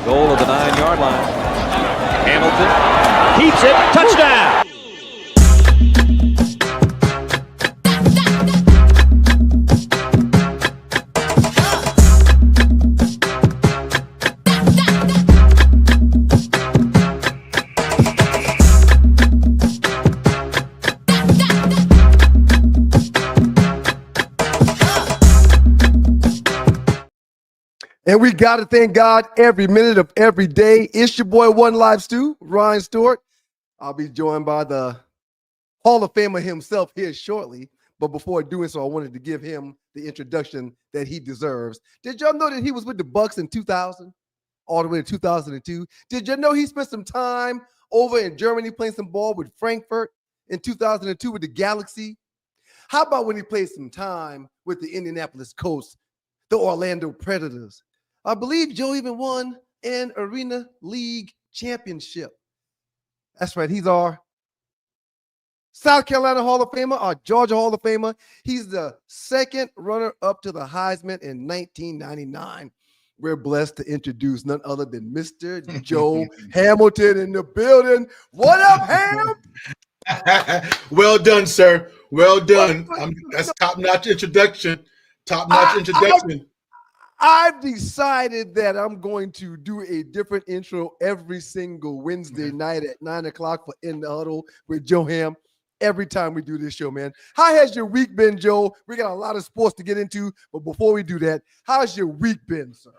Goal of the 9-yard line. Hamilton keeps it. Touchdown. And we got to thank God every minute of every day. It's your boy, One Live Stew, Ryan Stewart. I'll be joined by the Hall of Famer himself here shortly. But before doing so, I wanted to give him the introduction that he deserves. Did y'all know that he was with the Bucks in 2000, all the way to 2002? Did you know he spent some time over in Germany playing some ball with Frankfurt in 2002 with the Galaxy? How about when he played some time with the Indianapolis Colts, the Orlando Predators? I believe Joe even won an Arena League championship. That's right. He's our South Carolina Hall of Famer, our Georgia Hall of Famer. He's the second runner-up to the Heisman in 1999. We're blessed to introduce none other than Mr. Joe Hamilton in the building. What up, Ham? Well done, sir. Well done. That's top-notch introduction. Top-notch introduction. I've decided that I'm going to do a different intro every single Wednesday night at 9 o'clock for In the Huddle with Joe Ham every time we do this show, man. How has your week been, Joe? We got a lot of sports to get into, but before we do that, how's your week been, sir?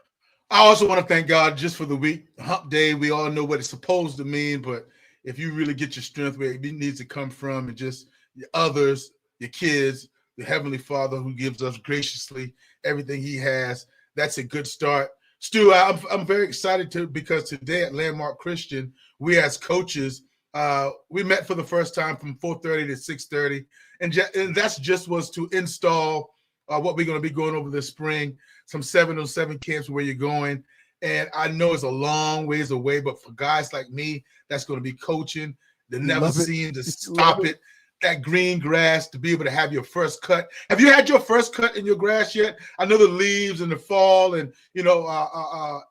I also want to thank God just for the week. Hump Day, we all know what it's supposed to mean, but if you really get your strength where it needs to come from and just your others, your kids, the Heavenly Father who gives us graciously everything he has, that's a good start. Stu, I'm very excited because today at Landmark Christian, we as coaches, we met for the first time from 4:30 to 6:30, and that's just was to install what we're going to be going over this spring, some 707 camps where you're going. And I know it's a long ways away, but for guys like me, that's going to be coaching, the never seen to stop it. That green grass, to be able to have your first cut. Have you had your first cut in your grass yet? I know the leaves in the fall and,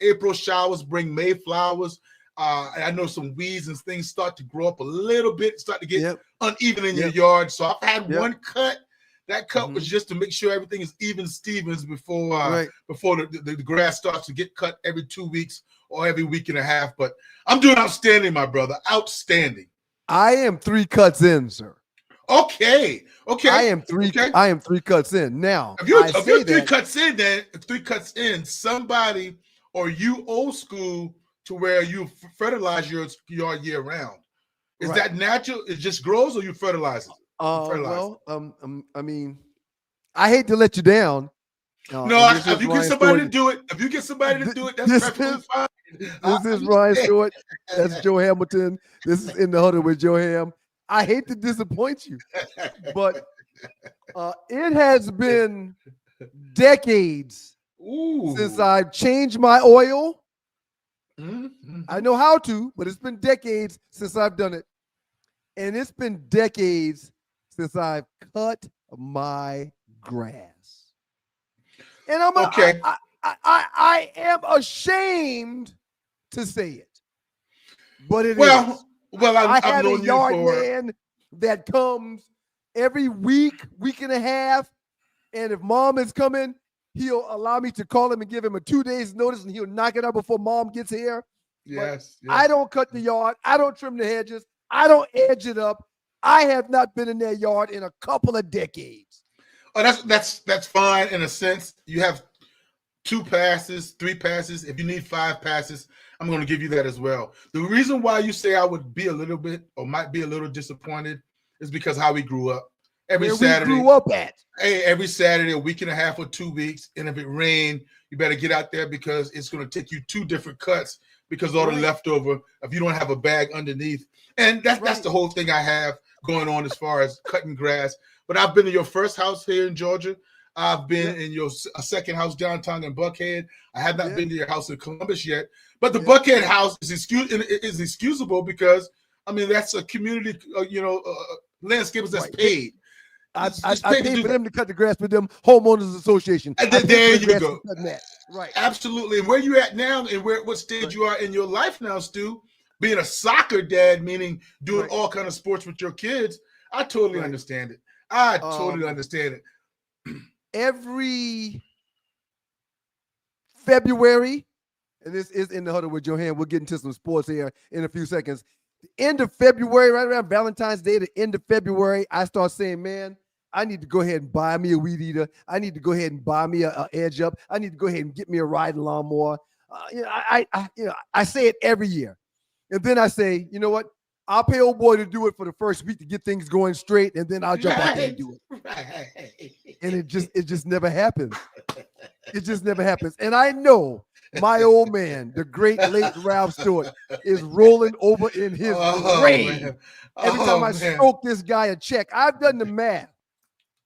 April showers bring May flowers. I know some weeds and things start to grow up a little bit, start to get uneven in your yard. So I've had one cut. That cut was just to make sure everything is even Stevens before the grass starts to get cut every 2 weeks or every week and a half. But I'm doing outstanding, my brother. Outstanding. I am 3 cuts in, sir. Okay. I am 3 cuts in. Now, if you're 3 cuts in, then 3 cuts in, somebody or you old school to where you fertilize your yard year round. Is that natural? It just grows or you fertilize it? I mean, I hate to let you down. If you get somebody to do it, that's perfectly fine. This is Ryan Stewart. That's Joe Hamilton. This is In the Huddle with Joe Ham. I hate to disappoint you, but it has been decades since I've changed my oil. Mm-hmm. I know how to, but it's been decades since I've done it. And it's been decades since I've cut my grass. And I am ashamed to say it, but it is. Well, I have a yard man that comes every week and a half, and if mom is coming, he'll allow me to call him and give him a 2 days notice, and he'll knock it out before mom gets here. Yes. I don't cut the yard. I don't trim the hedges. I don't edge it up. I have not been in that yard in a couple of decades. Oh, that's fine in a sense. You have 2 passes, 3 passes. If you need 5 passes, I'm going to give you that as well. The reason why you say I would be a little bit or might be a little disappointed is because how we grew up. Every Saturday, a week and a half or 2 weeks. And if it rained, you better get out there because it's going to take you 2 different cuts because all the leftover, if you don't have a bag underneath. And that's the whole thing I have going on as far as cutting grass. But I've been to your first house here in Georgia. I've been in your second house downtown in Buckhead. I have not been to your house in Columbus yet. But the Buckhead house is excusable because, I mean, that's a community, landscapers that's paid. I paid for them to cut the grass with them homeowners association. And there you go. Right. Absolutely. And where you at now and what stage you are in your life now, Stu, being a soccer dad, meaning doing all kind of sports with your kids, I totally understand it. I totally understand it. Every February, and this is in the huddle with Johan. We'll get into some sports here in a few seconds. The end of February, right around Valentine's Day, the end of February, I start saying, man, I need to go ahead and buy me a weed eater. I need to go ahead and buy me a edge up. I need to go ahead and get me a riding lawnmower. I say it every year. And then I say, you know what? I'll pay old boy to do it for the first week to get things going straight, and then I'll jump out there and do it. Right. And it just never happens. It just never happens. And I know my old man, the great late Ralph Stewart, is rolling over in his grave. Every time I stroke this guy a check, I've done the math,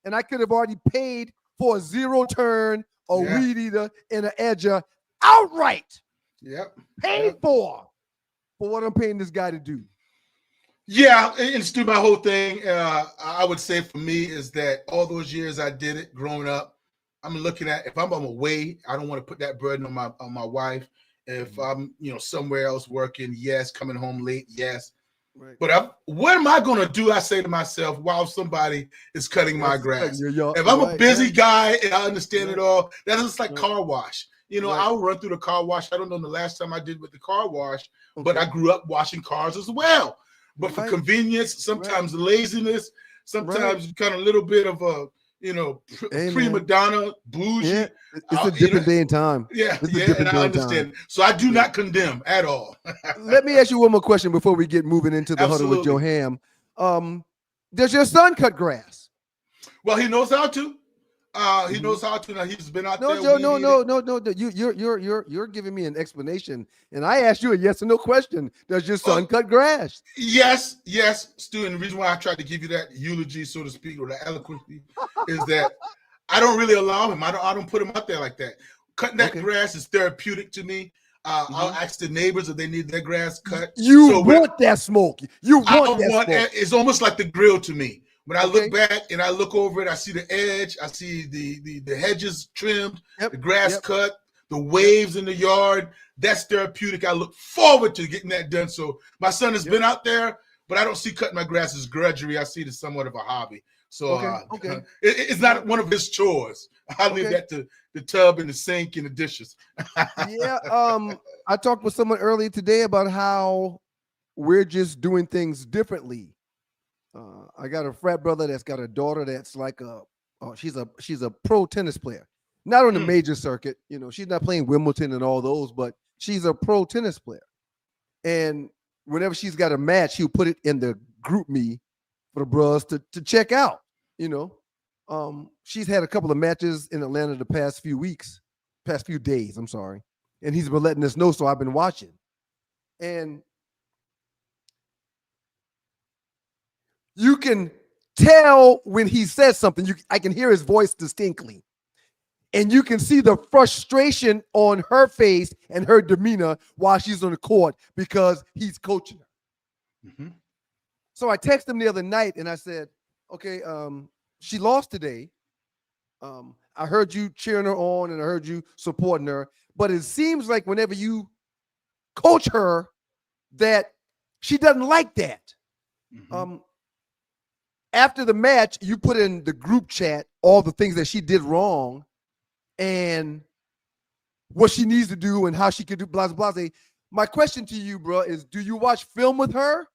and I could have already paid for a zero turn, a weed eater, and an edger outright. Yep. Paid for what I'm paying this guy to do. Yeah, and Stu, my whole thing, I would say for me is that all those years I did it growing up, I'm looking at, if I'm away, I don't want to put that burden on my wife. If I'm somewhere else working, yes. Coming home late, yes. Right. But what am I going to do? I say to myself, while somebody is cutting my grass. If I'm a busy guy and I understand it all, that is like car wash. I'll run through the car wash. I don't know the last time I did with the car wash, but I grew up washing cars as well. But for convenience, sometimes laziness, sometimes kind of a little bit of a, prima donna, bougie. Yeah, it's a different day and time. Yeah, and I understand. So I do not condemn at all. Let me ask you one more question before we get moving into the huddle with Johan. Does your son cut grass? Well, he knows how to. He knows how to. Now he's been out there. No. You're giving me an explanation, and I asked you a yes or no question. Does your son cut grass? Yes, Stu. And the reason why I tried to give you that eulogy, so to speak, or the eloquently, is that I don't really allow him. I don't put him out there like that. Cutting that grass is therapeutic to me. I'll ask the neighbors if they need their grass cut. You want that smoke. You want that smoke. It's almost like the grill to me. When I look back and I look over it, I see the edge, I see the hedges trimmed, the grass cut, the waves in the yard. That's therapeutic. I look forward to getting that done. So my son has been out there, but I don't see cutting my grass as drudgery. I see it as somewhat of a hobby. So it's not one of his chores. I leave that to the tub and the sink and the dishes. I talked with someone earlier today about how we're just doing things differently. I got a frat brother that's got a daughter that's like she's a pro tennis player, not on the major circuit. She's not playing Wimbledon and all those, but she's a pro tennis player. And whenever she's got a match, she'll put it in the group me for the bros to check out. She's had a couple of matches in Atlanta the past few days. I'm sorry, and he's been letting us know, so I've been watching. And you can tell when he says something. I can hear his voice distinctly. And you can see the frustration on her face and her demeanor while she's on the court because he's coaching her. So I texted him the other night and I said, okay, she lost today. I heard you cheering her on and I heard you supporting her. But it seems like whenever you coach her that she doesn't like that. After the match, you put in the group chat all the things that she did wrong and what she needs to do and how she could do blah, blah, blah. My question to you, bro, is do you watch film with her?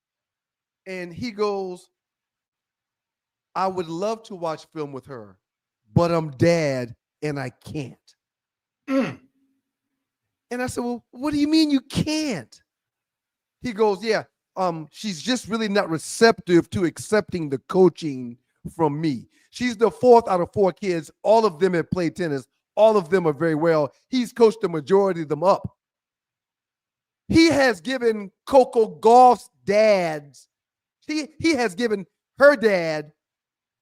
And he goes, I would love to watch film with her, but I'm dad and I can't. And I said, well, what do you mean you can't? He goes, she's just really not receptive to accepting the coaching from me. She's the fourth out of four kids. All of them have played tennis. All of them are very well. He's coached the majority of them up. He has given Coco Gauff's dads, he has given her dad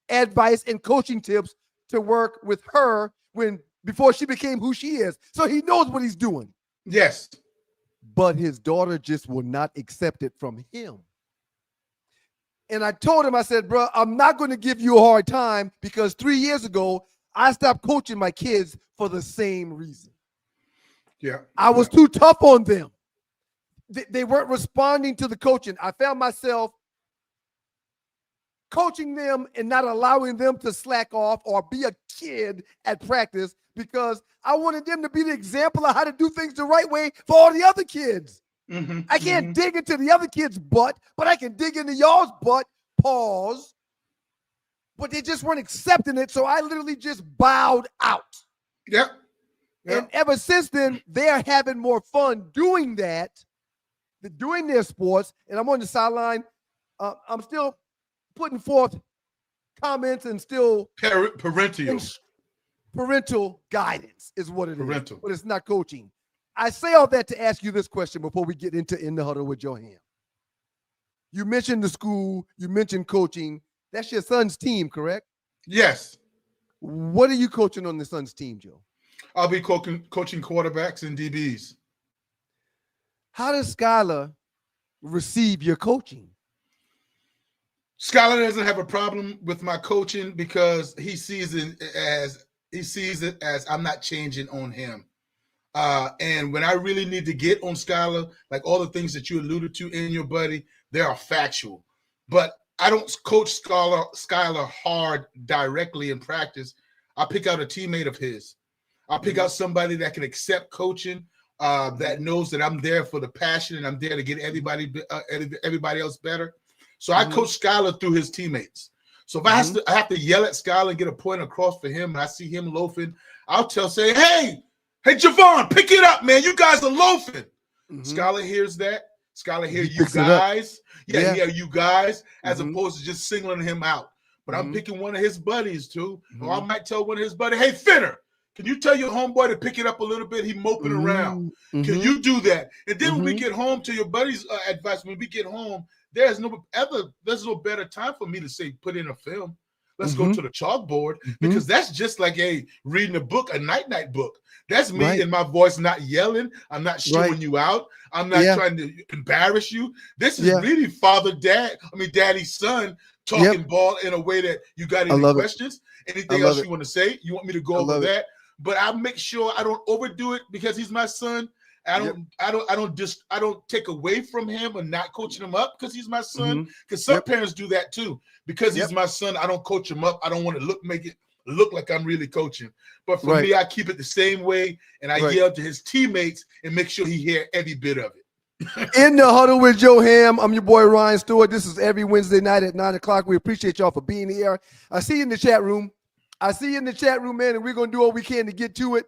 advice and coaching tips to work with her before she became who she is. So he knows what he's doing. Yes. But his daughter just will not accept it from him. And I told him, I said, bro, I'm not going to give you a hard time because 3 years ago, I stopped coaching my kids for the same reason. Yeah. I was too tough on them. They weren't responding to the coaching. I found myself coaching them and not allowing them to slack off or be a kid at practice because I wanted them to be the example of how to do things the right way for all the other kids. I can't dig into the other kid's butt, but I can dig into y'all's butt. Pause. But they just weren't accepting it, so I literally just bowed out. Yep. And ever since then, they're having more fun doing that, doing their sports. And I'm on the sideline. I'm still putting forth comments and still parental guidance is what it is. But it's not coaching. I say all that to ask you this question before we get into In the Huddle with Johan. You mentioned the school. You mentioned coaching. That's your son's team, correct? Yes. What are you coaching on the son's team, Joe? I'll be coaching quarterbacks and DBs. How does Skylar receive your coaching? Skylar doesn't have a problem with my coaching because he sees it as I'm not changing on him. And when I really need to get on Skylar, like all the things that you alluded to in your buddy, they are factual. But I don't coach Skylar hard directly in practice. I pick out a teammate of his. I'll pick out somebody that can accept coaching, that knows that I'm there for the passion and I'm there to get everybody else better. So I coach Skylar through his teammates. So if I have to yell at Skylar and get a point across for him, and I see him loafing, I'll say, hey, Javon, pick it up, man. You guys are loafing. Skylar hears that. Skylar hears you guys. Yeah, you guys, as opposed to just singling him out. But I'm picking one of his buddies too. Or I might tell one of his buddies, hey, Finner, can you tell your homeboy to pick it up a little bit? He moping around. Can you do that? And then when we get home, to your buddy's advice, when we get home, there's no better time for me to say, put in a film. Let's go to the chalkboard, because that's just like reading a book, a night book. That's me and my voice not yelling. I'm not showing you out. I'm not trying to embarrass you. This is really daddy's son talking ball in a way that you got any questions, anything else you want to say? You want me to go over that? But I make sure I don't overdo it because he's my son. I don't take away from him and not coaching him up because he's my son. Because some parents do that too. Because he's my son, I don't coach him up. I don't want to make it look like I'm really coaching. But for me, I keep it the same way, and I yell to his teammates and make sure he hear every bit of it. In the Huddle with Joe Ham, I'm your boy Ryan Stewart. This is every Wednesday night at 9 o'clock. We appreciate y'all for being here. I see you in the chat room. Man, and we're going to do what we can to get to it.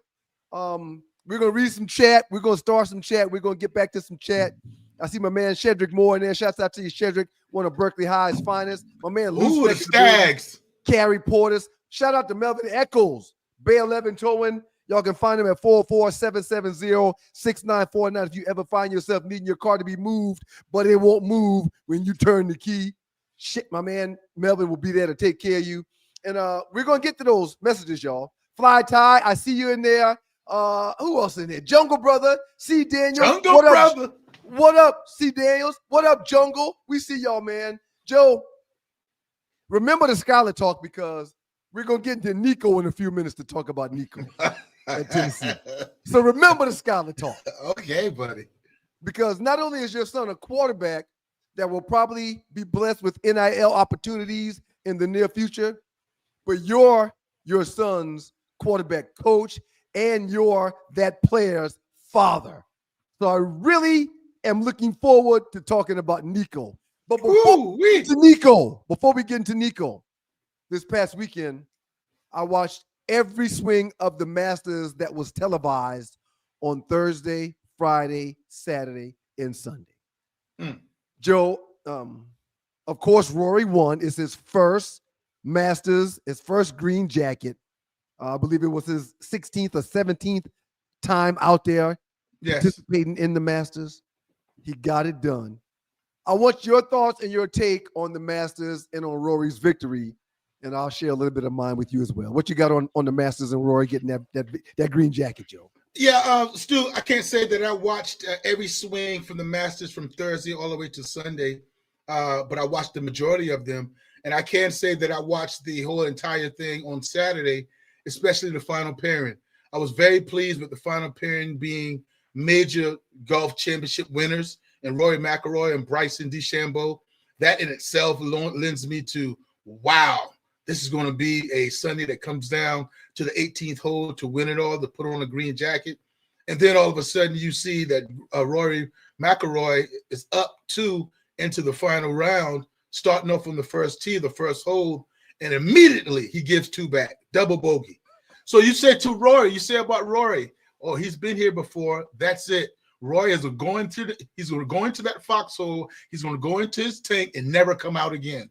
We're going to read some chat. We're going to start some chat. We're going to get back to some chat. I see my man Shedrick Moore in there. Shouts out to you, Shedrick, one of Berkeley High's finest. My man Luke. The Stags. Carrie Portis. Shout out to Melvin Eccles. Bay 11 Towing. Y'all can find him at 44770-6949 if you ever find yourself needing your car to be moved, but it won't move when you turn the key. Shit, my man Melvin will be there to take care of you. And we're going to get to those messages, y'all. Fly Tie, I see you in there. Who else in there? Jungle Brother, C. Daniels. What up, C. Daniels? What up, Jungle? We see y'all, man. Joe, remember the Skylar talk because we're going to get into Nico in a few minutes to talk about Nico at Tennessee. So remember the Skylar talk. Okay, buddy. Because not only is your son a quarterback that will probably be blessed with NIL opportunities in the near future, but you're your son's quarterback coach and you're that player's father. So I really am looking forward to talking about Nico. But before we get into Nico, this past weekend, I watched every swing of the Masters that was televised on Thursday, Friday, Saturday, and Sunday. Joe, of course, Rory won. It's his first Masters, his first green jacket. I believe it was his 16th or 17th time out there participating in the Masters. He got it done. I want your thoughts and your take on the Masters and on Rory's victory, and I'll share a little bit of mine with you as well. What you got on the Masters and Rory getting that green jacket, Joe? Yeah, Stu, I can't say that I watched every swing from the Masters from Thursday all the way to Sunday, but I watched the majority of them. And I can say that I watched the whole entire thing on Saturday, especially the final pairing. I was very pleased with the final pairing being major golf championship winners and Rory McIlroy and Bryson DeChambeau. That in itself lends me to, wow, this is going to be a Sunday that comes down to the 18th hole to win it all, to put on a green jacket. And then all of a sudden you see that Rory McIlroy is up 2 into the final round, starting off on the first tee, the first hole, and immediately he gives 2 back, double bogey. So you say to Rory, you say about Rory, oh, he's been here before. That's it. Roy is going to that foxhole. He's going to go into his tank and never come out again.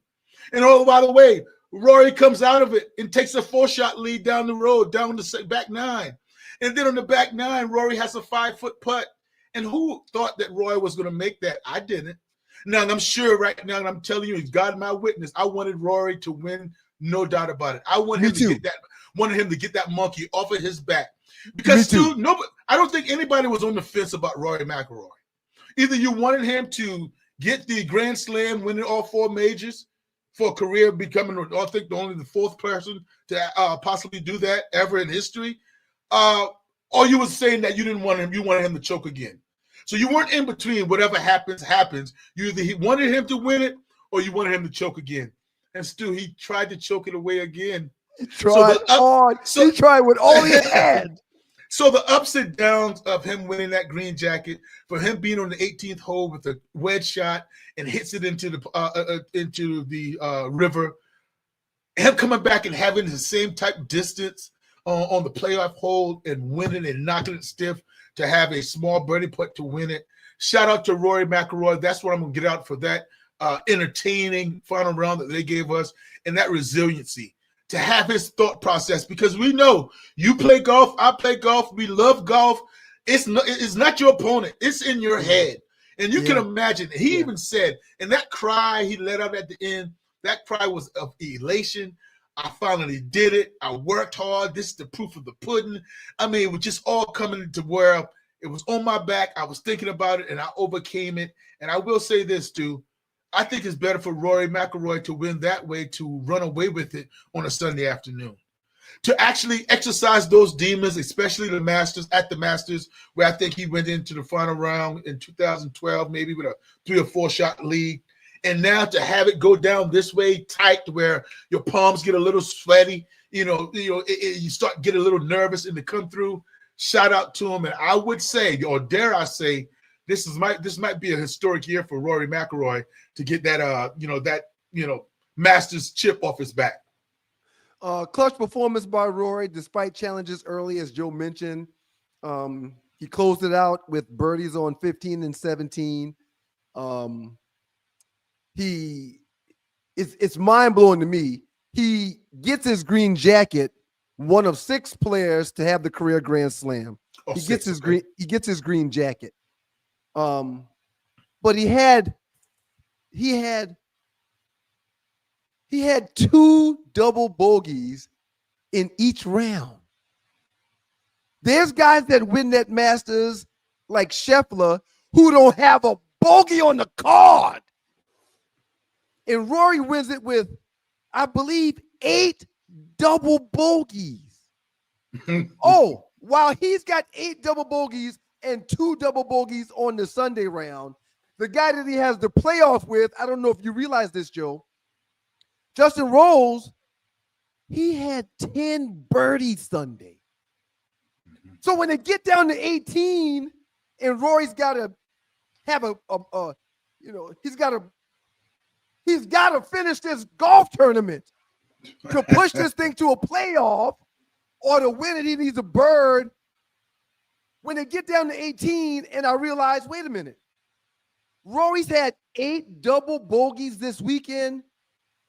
And oh, by the way, Rory comes out of it and takes a 4-shot lead down the road, down the back 9. And then on the back 9, Rory has a 5-foot putt. And who thought that Roy was going to make that? I didn't. Now, I'm sure right now, and I'm telling you, he's God my witness, I wanted Rory to win, no doubt about it. I wanted him to get that monkey off of his back. Because, dude, nobody, I don't think anybody was on the fence about Rory McIlroy. Either you wanted him to get the Grand Slam, winning all 4 majors for a career, becoming, I think, only the 4th person to possibly do that ever in history, or you were saying that you didn't want him, you wanted him to choke again. So you weren't in between. Whatever happens. You either wanted him to win it or you wanted him to choke again. And Stu, he tried to choke it away again. He tried hard. He tried with all he had. So the ups and downs of him winning that green jacket, for him being on the 18th hole with a wedge shot and hits it into the river, him coming back and having the same type of distance on the playoff hole and winning and knocking it stiff to have a small birdie putt to win it. Shout out to Rory McIlroy. That's what I'm going to get out for that entertaining final round that they gave us, and that resiliency to have his thought process, because we know you play golf, I play golf, we love golf. It's not your opponent. It's in your head. And you can imagine, he even said, and that cry he let out at the end, that cry was of elation. I finally did it. I worked hard. This is the proof of the pudding. I mean, it was just all coming to where it was on my back. I was thinking about it, and I overcame it. And I will say this, too. I think it's better for Rory McIlroy to win that way, to run away with it on a Sunday afternoon. To actually exercise those demons, especially the Masters, where I think he went into the final round in 2012, maybe with a 3 or 4 shot lead. And now to have it go down this way, tight, where your palms get a little sweaty, you start getting a little nervous and to come through. Shout out to him. And I would say, or dare I say, this might be a historic year for Rory McIlroy to get that Masters chip off his back. Clutch performance by Rory, despite challenges early, as Joe mentioned. He closed it out with birdies on 15 and 17. It's mind-blowing to me. He gets his green jacket, one of 6 players to have the career Grand Slam. He gets his green jacket. But he had 2 double bogeys in each round. There's guys that win that Masters like Scheffler who don't have a bogey on the card. And Rory wins it with, I believe, 8 double bogeys. Oh, while he's got 8 double bogeys and 2 double bogeys on the Sunday round, the guy that he has the playoff with, I don't know if you realize this, Joe, Justin Rose, he had 10 birdies Sunday. So when they get down to 18 and Rory's got to have he's got to finish this golf tournament to push this thing to a playoff, or to win it, he needs a bird. When they get down to 18 and I realize, wait a minute, Rory's had 8 double bogeys this weekend,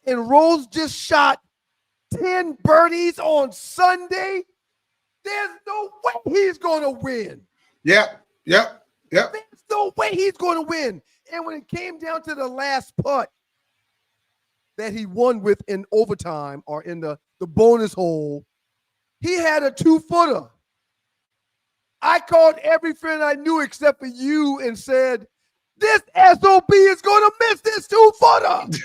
and Rose just shot 10 birdies on Sunday. There's no way he's going to win. Yep. There's no way he's going to win. And when it came down to the last putt that he won with in overtime, or in the bonus hole, he had a 2-footer. I called every friend I knew except for you and said, This SOB is going to miss this 2-footer.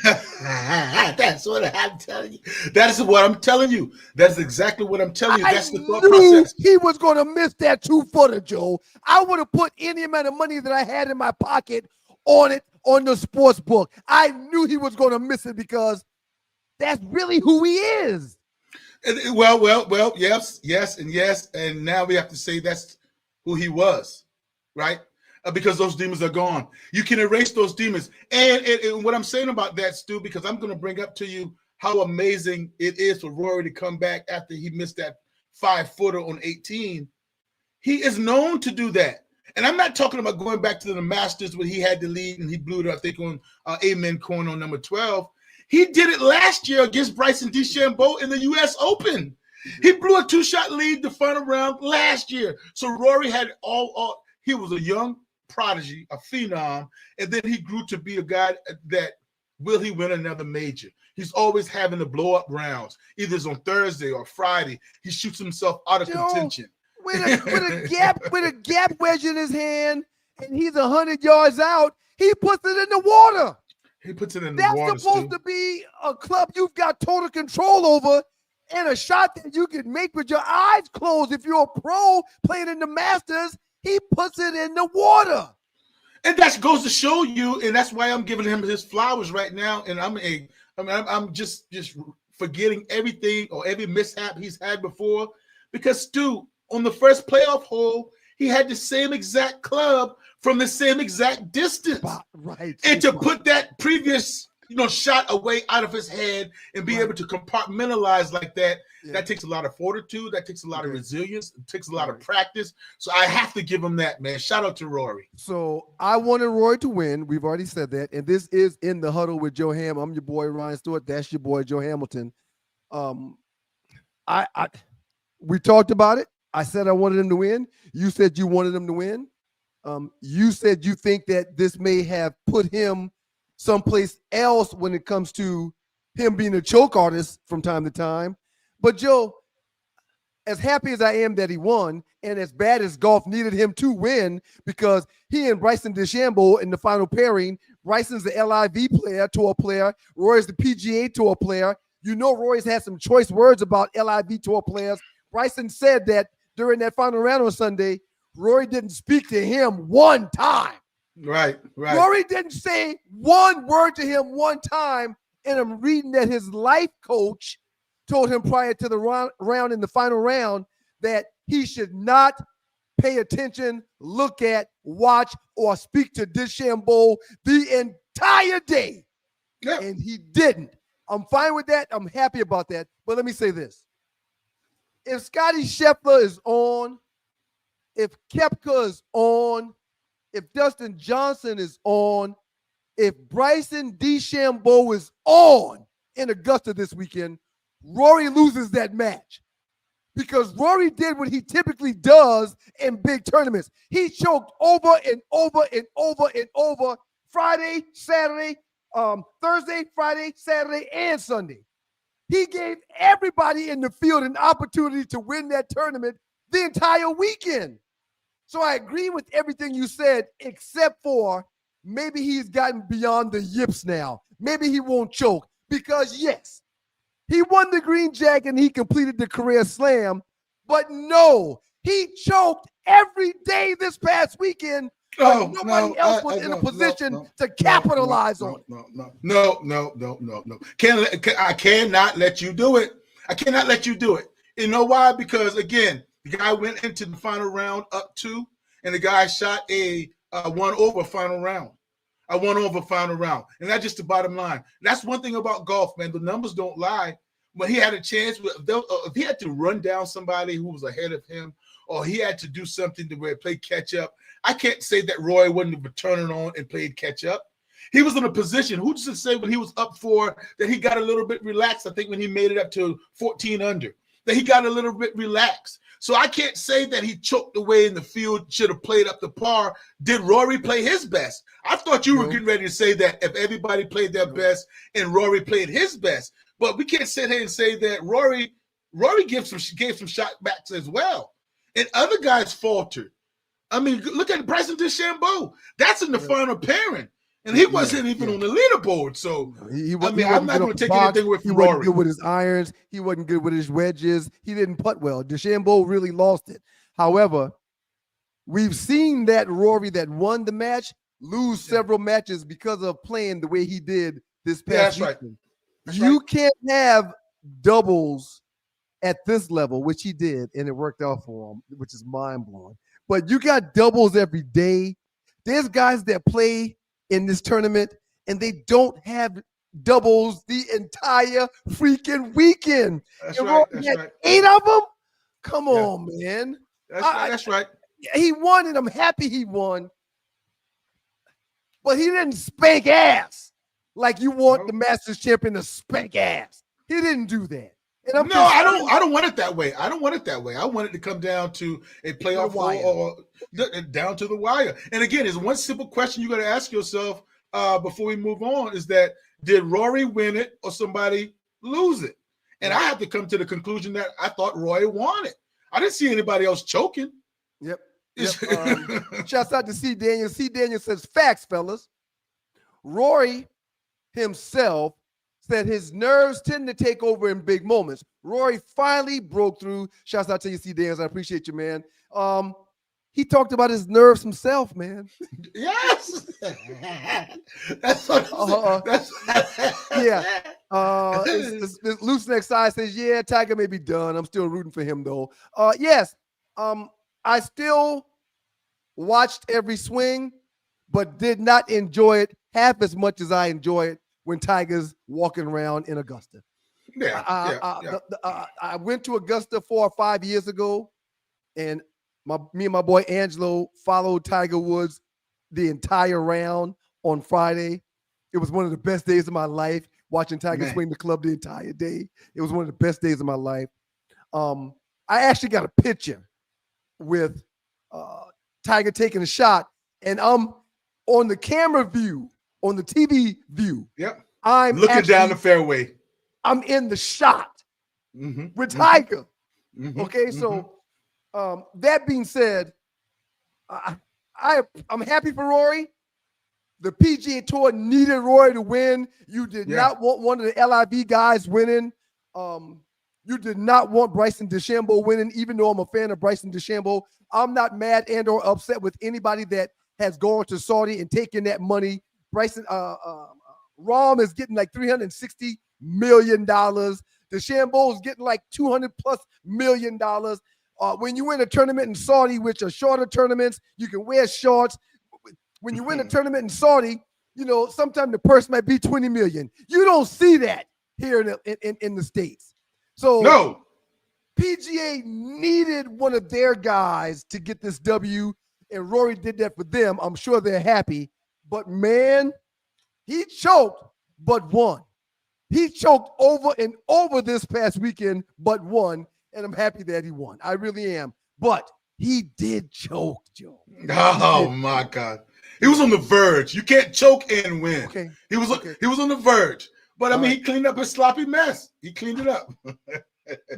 That's what I'm telling you. That is what I'm telling you. That's exactly what I'm telling you. That's the thought I knew process. he was going to miss that 2-footer, Joe. I would have put any amount of money that I had in my pocket on it on the sports book. I knew he was going to miss it because that's really who he is. Well, yes, and now we have to say that's who he was, right? Because those demons are gone. You can erase those demons. And what I'm saying about that, Stu, because I'm going to bring up to you how amazing it is for Rory to come back after he missed that 5-footer on 18. He is known to do that. And I'm not talking about going back to the Masters when he had the lead and he blew it, I think, on Amen Coin on number 12. He did it last year against Bryson DeChambeau in the U.S. Open. He blew a 2-shot lead the final round last year. So Rory had he was a young prodigy, a phenom, and then he grew to be a guy that will he win another major? He's always having the blow-up rounds. Either it's on Thursday or Friday. He shoots himself out of contention. With a gap wedge in his hand, and he's 100 yards out, he puts it in the water. He puts it in the water. That's supposed to be a club you've got total control over and a shot that you can make with your eyes closed. If you're a pro playing in the Masters, he puts it in the water. And that goes to show you, and that's why I'm giving him his flowers right now. And I'm just forgetting everything or every mishap he's had before. Because, Stu, on the first playoff hole, he had the same exact club from the same exact distance. Right. And to put that previous shot away out of his head and be able to compartmentalize like that, that takes a lot of fortitude. That takes a lot of resilience. It takes a lot of practice. So I have to give him that, man. Shout out to Rory. So I wanted Rory to win. We've already said that. And this is In the Huddle with Joe Ham. I'm your boy, Ryan Stewart. That's your boy, Joe Hamilton. We talked about it. I said I wanted him to win. You said you wanted him to win. You said you think that this may have put him someplace else when it comes to him being a choke artist from time to time. But Joe, as happy as I am that he won, and as bad as golf needed him to win, because he and Bryson DeChambeau in the final pairing, Bryson's the LIV tour player, Roy's the PGA tour player. You know Roy's had some choice words about LIV tour players. Bryson said that during that final round on Sunday, Rory didn't speak to him one time. Right. Rory didn't say one word to him one time, and I'm reading that his life coach told him prior to the round in the final round that he should not pay attention, look at, watch, or speak to DeChambeau the entire day. Yeah. And he didn't. I'm fine with that. I'm happy about that. But let me say this. If Scottie Scheffler is on, if Koepka is on, if Dustin Johnson is on, if Bryson DeChambeau is on in Augusta this weekend, Rory loses that match. Because Rory did what he typically does in big tournaments. He choked over and over and over and over Friday, Saturday, Thursday, Friday, Saturday, and Sunday. He gave everybody in the field an opportunity to win that tournament the entire weekend. So I agree with everything you said, except for maybe he's gotten beyond the yips now. Maybe he won't choke because, yes, he won the green jacket and he completed the career slam, but no, he choked every day this past weekend. Nobody else was in a position to capitalize on it. No. I cannot let you do it. I cannot let you do it. You know why? Because, again, the guy went into the final round up 2, and the guy shot a 1-over final round. A 1-over final round. And that's just the bottom line. That's one thing about golf, man. The numbers don't lie. When he had a chance, if he had to run down somebody who was ahead of him, or he had to do something to where play catch up, I can't say that Roy wouldn't have turned on and played catch up. He was in a position, who's to say when he was up 4 that he got a little bit relaxed, I think when he made it up to 14 under, that he got a little bit relaxed. So I can't say that he choked away in the field, should have played up to par. Did Rory play his best? I thought you were getting ready to say that if everybody played their best and Rory played his best. But we can't sit here and say that Rory gave some shot backs as well. And other guys faltered. I mean, look at Bryson DeChambeau. That's in the final pairing. And he wasn't even on the leaderboard. So, I'm not going to take anything away from Rory. He wasn't good with his irons. He wasn't good with his wedges. He didn't putt well. DeChambeau really lost it. However, we've seen that Rory that won the match lose several matches because of playing the way he did this past weekend. You can't have doubles at this level, which he did, and it worked out for him, which is mind-blowing. But you got doubles every day. There's guys that play in this tournament, and they don't have doubles the entire freaking weekend. That's right. 8 of them? Come on, man. That's right. He won, and I'm happy he won. But he didn't spank ass like you want the Masters champion to spank ass. He didn't do that. And I don't want it that way. I don't want it that way. I want it to come down to a playoff or down to the wire. And again, there's one simple question you got to ask yourself before we move on: is that did Rory win it or somebody lose it? And I have to come to the conclusion that I thought Rory won it. I didn't see anybody else choking. Yep. Shouts out to C. Daniel. C. Daniel says, facts, fellas. Rory himself said his nerves tend to take over in big moments. Rory finally broke through. Shouts out to you, C. Daniels. I appreciate you, man. He talked about his nerves himself, man. Yes. That's what yeah. This loose neck side says, yeah, Tiger may be done. I'm still rooting for him, though. Yes. I still watched every swing, but did not enjoy it half as much as I enjoy it when Tiger's walking around in Augusta. I went to Augusta 4 or 5 years ago, and me and my boy Angelo followed Tiger Woods the entire round on Friday. It was one of the best days of my life, watching Tiger swing the club the entire day. It was one of the best days of my life. I actually got a picture with Tiger taking a shot, and I'm on the camera view, on the TV view. Yep. I'm looking down the fairway. I'm in the shot with Tiger. Okay, so that being said, I'm happy for Rory. The PGA Tour needed Rory to win. You did not want one of the LIV guys winning. You did not want Bryson DeChambeau winning, even though I'm a fan of Bryson DeChambeau. I'm not mad and or upset with anybody that has gone to Saudi and taken that money. Bryson, Rahm is getting like $360 million. DeChambeau is getting like $200+ million. When you win a tournament in Saudi, which are shorter tournaments, you can wear shorts. When you win a tournament in Saudi, you know, sometimes the purse might be $20 million. You don't see that here in the States. So no, PGA needed one of their guys to get this W, and Rory did that for them. I'm sure they're happy. But man, he choked, but won. He choked over and over this past weekend, but won. And I'm happy that he won. I really am. But he did choke, Joe. Oh my God. He was on the verge. You can't choke and win. Okay. He was on the verge. But I mean, he cleaned up his sloppy mess. He cleaned it up.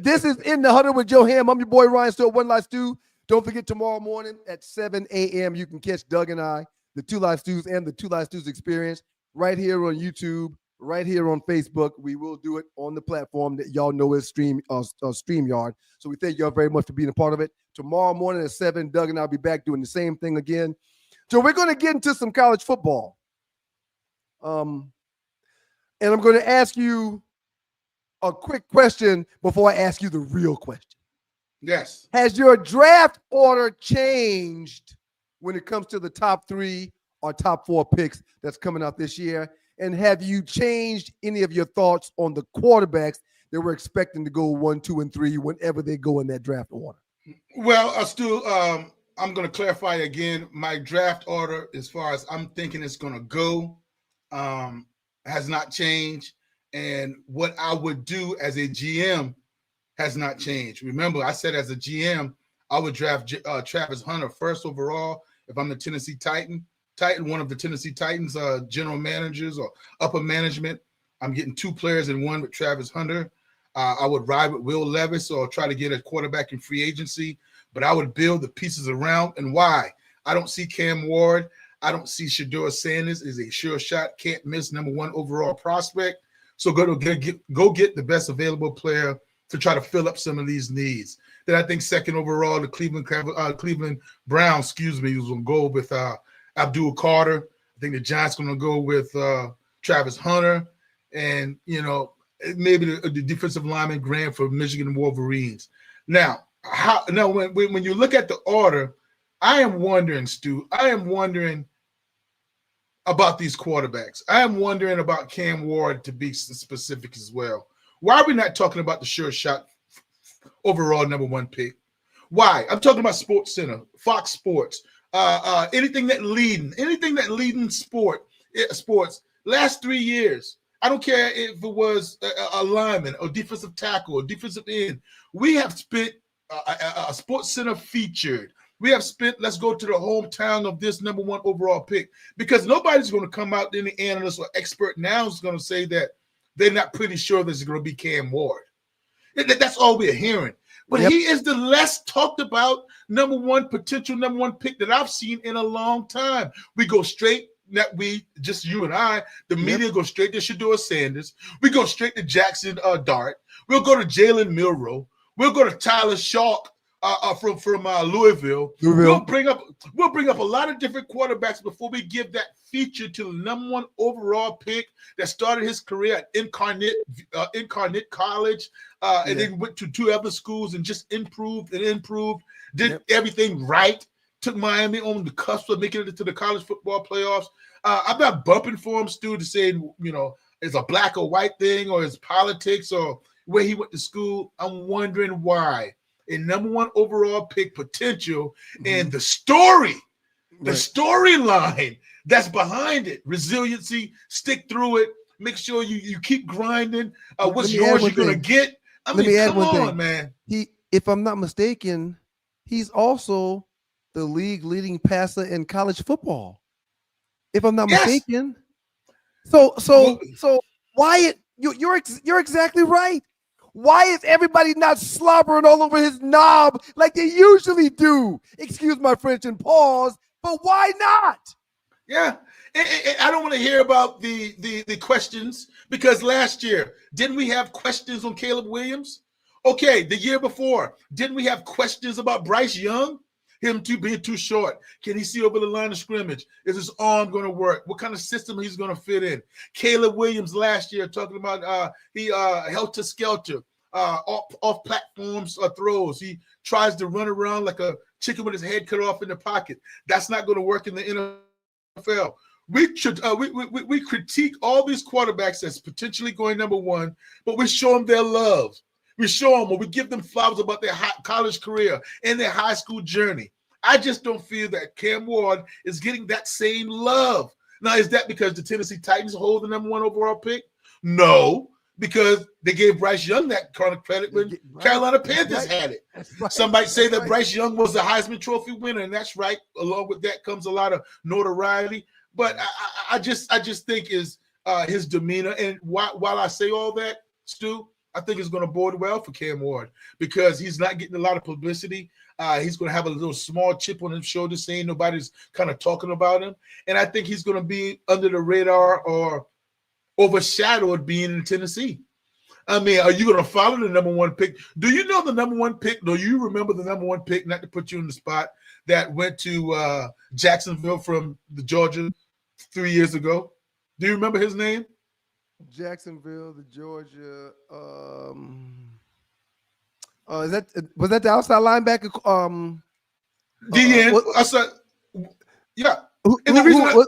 This is In the Huddle with Joe Ham. I'm your boy Ryan Stewart, One Life Stew. Don't forget tomorrow morning at 7 a.m. you can catch Doug and I, the Two Live Stews and the Two Live Stews Experience right here on YouTube, right here on Facebook. We will do it on the platform that y'all know is StreamYard. So we thank y'all very much for being a part of it. Tomorrow morning at 7, Doug and I will be back doing the same thing again. So we're going to get into some college football. And I'm going to ask you a quick question before I ask you the real question. Yes. Has your draft order changed when it comes to the top 3 or top 4 picks that's coming out this year? And have you changed any of your thoughts on the quarterbacks that we're expecting to go 1, 2, and 3 whenever they go in that draft order? Well, Stu, I'm going to clarify again. My draft order, as far as I'm thinking it's going to go, has not changed. And what I would do as a GM has not changed. Remember, I said as a GM, I would draft Travis Hunter first overall if I'm the Tennessee Titan, one of the Tennessee Titans general managers or upper management. I'm getting 2 players in one with Travis Hunter. I would ride with Will Levis or try to get a quarterback in free agency, but I would build the pieces around. And why? I don't see Cam Ward. I don't see Shedeur Sanders is a sure shot, can't miss number 1 overall prospect. So go get the best available player to try to fill up some of these needs. Then I think second overall, the Cleveland Browns, is going to go with Abdul Carter. I think the Giants going to go with Travis Hunter, and maybe the defensive lineman Grant for Michigan Wolverines. Now when you look at the order, I am wondering, Stu. I am wondering about these quarterbacks. I am wondering about Cam Ward, to be specific as well. Why are we not talking about the sure shot overall number 1 pick? Why? I'm talking about Sports Center, Fox Sports, anything that leading sports last 3 years. I don't care if it was a lineman or defensive tackle or defensive end. We have spent a Sports Center featured. We have spent, let's go to the hometown of this number 1 overall pick, because nobody's going to come out, any analyst or expert now is going to say that they're not pretty sure this is going to be Cam Ward. That's all we're hearing. But he is the less talked about potential number 1 pick that I've seen in a long time. We go straight, you and I, the media go straight to Shedeur Sanders. We go straight to Jackson Dart. We'll go to Jalen Milroe. We'll go to Tyler Shark from Louisville. We'll bring up a lot of different quarterbacks before we give that feature to the number 1 overall pick that started his career at Incarnate College, and then went to 2 other schools and just improved, did everything right. Took Miami on the cusp of making it into the college football playoffs. I'm not bumping for him, Stu, to say it's a black or white thing or it's politics or where he went to school. I'm wondering why. A number 1 overall pick potential and the storyline that's behind it, resiliency, stick through it, make sure you keep grinding. What's yours you're going to get. Come on, man. If I'm not mistaken, he's also the league leading passer in college football. If I'm not mistaken. So Wyatt, you're exactly right. Why is everybody not slobbering all over his knob like they usually do? Excuse my French and pause, but why not? Yeah. I don't want to hear about the questions, because last year, didn't we have questions on Caleb Williams? Okay, the year before, didn't we have questions about Bryce Young? Him being too short. Can he see over the line of scrimmage? Is his arm going to work? What kind of system he's going to fit in? Caleb Williams last year talking about he helter-skelter, off platforms throws. He tries to run around like a chicken with his head cut off in the pocket. That's not going to work in the NFL. We critique all these quarterbacks as potentially going number 1, but we show them their love. We show them, or we give them flowers about their college career and their high school journey. I just don't feel that Cam Ward is getting that same love. Now, is that because the Tennessee Titans hold the number 1 overall pick? No, because they gave Bryce Young that kind of credit when Carolina Panthers had it. Somebody say that Bryce Young was the Heisman Trophy winner, and that's right. Along with that comes a lot of notoriety. But I just think is his demeanor. And while I say all that, Stu, I think it's going to bode well for Cam Ward, because he's not getting a lot of publicity. He's going to have a little small chip on his shoulder saying nobody's kind of talking about him. And I think he's going to be under the radar or overshadowed being in Tennessee. I mean, are you going to follow the number 1 pick? Do you know the number 1 pick? Do you remember the number 1 pick, not to put you in the spot, that went to Jacksonville from the Georgia 3 years ago? Do you remember his name? Jacksonville, the Georgia. Was that the outside linebacker? Yeah. And the reason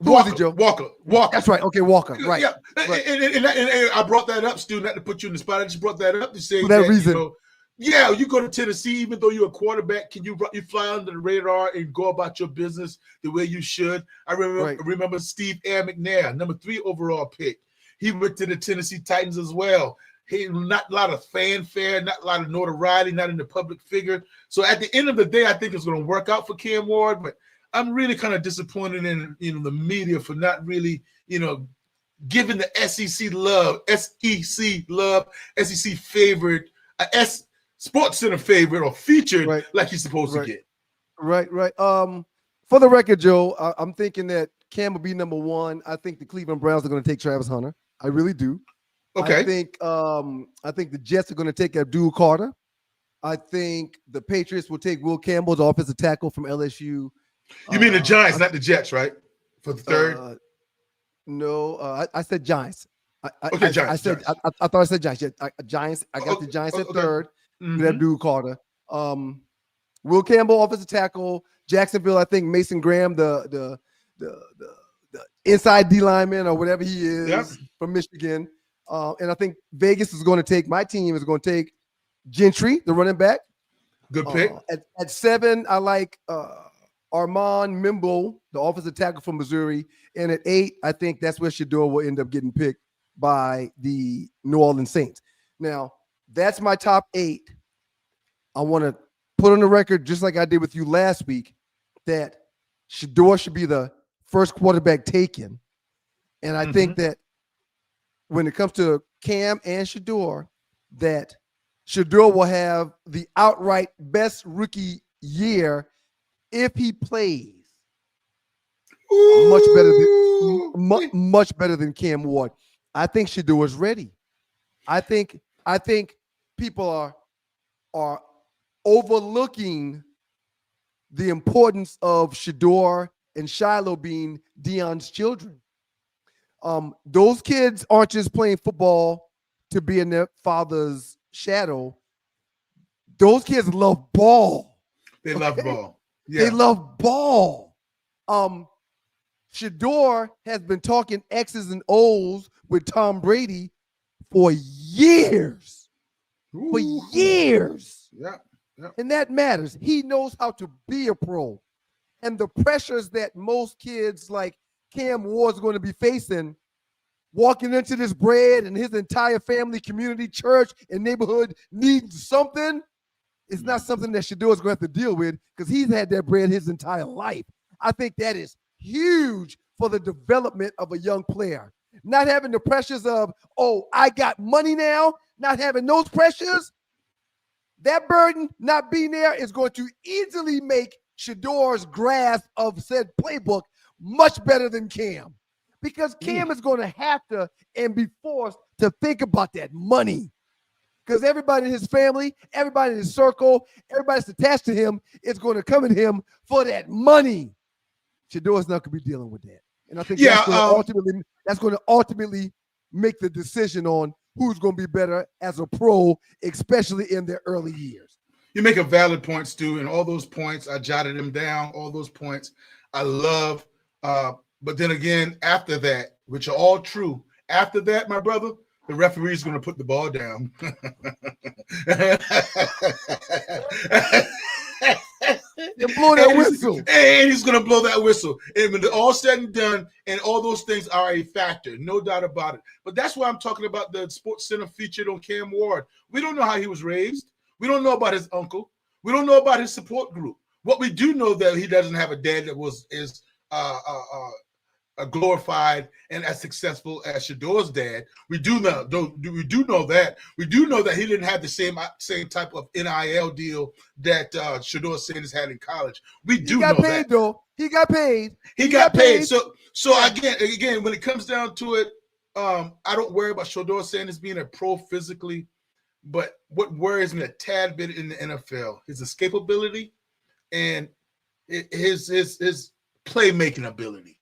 Walker. That's right. Okay, Walker. Right. Yeah. Right. And I brought that up, Stu, not to put you in the spot. I just brought that up to say for that reason. You go to Tennessee, even though you're a quarterback, can you fly under the radar and go about your business the way you should? I remember Steve Air McNair, number 3 overall pick. He went to the Tennessee Titans as well. Not a lot of fanfare, not a lot of notoriety, not in the public figure. So at the end of the day, I think it's going to work out for Cam Ward. But I'm really kind of disappointed in the media for not really giving the SEC love, SEC favorite, Sports Center favorite or featured like he's supposed to get. Right. For the record, Joe, I'm thinking that Cam will be number one. I think the Cleveland Browns are going to take Travis Hunter. I really do. Okay. I think the Jets are going to take Abdul Carter. I think the Patriots will take Will Campbell, the offensive tackle from LSU. You mean the Giants, not the Jets, right? For the third? No, I said Giants. Giants. I said Giants. I thought I said Giants. Giants. I got the Giants at third. Mm-hmm. With Abdul Carter. Will Campbell, offensive tackle. Jacksonville, I think Mason Graham, the inside D lineman or whatever he is from Michigan. And I think Vegas is going to take, my team is going to take Gentry, the running back. Good pick. At 7, I like Armand Mimbo, the offensive tackle from Missouri. And at 8, I think that's where Shador will end up getting picked by the New Orleans Saints. Now, that's my top 8. I want to put on the record, just like I did with you last week, that Shador should be the first quarterback taken. And I think that when it comes to Cam and Shador, that Shador will have the outright best rookie year if he plays much better than Cam Ward. I think Shador is ready. I think people are overlooking the importance of Shador and Shiloh being Deion's children. Those kids aren't just playing football to be in their father's shadow. Those kids love ball. They love ball. Yeah. They love ball. Shador has been talking X's and O's with Tom Brady for years. For years. Yeah. And that matters. He knows how to be a pro. And the pressures that most kids like Cam Ward's going to be facing, walking into this bread and his entire family, community, church, and neighborhood needing something, is not something that Shador's going to have to deal with because he's had that bread his entire life. I think that is huge for the development of a young player. Not having the pressures of, oh, I got money now, not having those pressures. That burden not being there is going to easily make Shador's grasp of said playbook much better than Cam. Because Cam is going to have to and be forced to think about that money. Because everybody in his family, everybody in his circle, everybody that's attached to him is going to come at him for that money. Shador's not going to be dealing with that. And I think that's going to ultimately make the decision on who's going to be better as a pro, especially in their early years. You make a valid point, Stu, and all those points, I jotted them down, all those points I love. But then again, after that, which are all true, after that, my brother, the referee is going to put the ball down. And blow that whistle. And he's going to blow that whistle. And when all said and done, and all those things are a factor, no doubt about it. But that's why I'm talking about the Sports Center featured on Cam Ward. We don't know how he was raised. We don't know about his uncle. We don't know about his support group. What we do know that he doesn't have a dad that is glorified and as successful as Shador's dad. We do know that. We do know that he didn't have the same type of NIL deal that Shador Sanders had in college. We do know that. He got paid, though. He got paid. He got paid. So again, when it comes down to it, I don't worry about Shador Sanders being a pro physically, but what worries me a tad bit in the NFL, his escapability and his playmaking ability.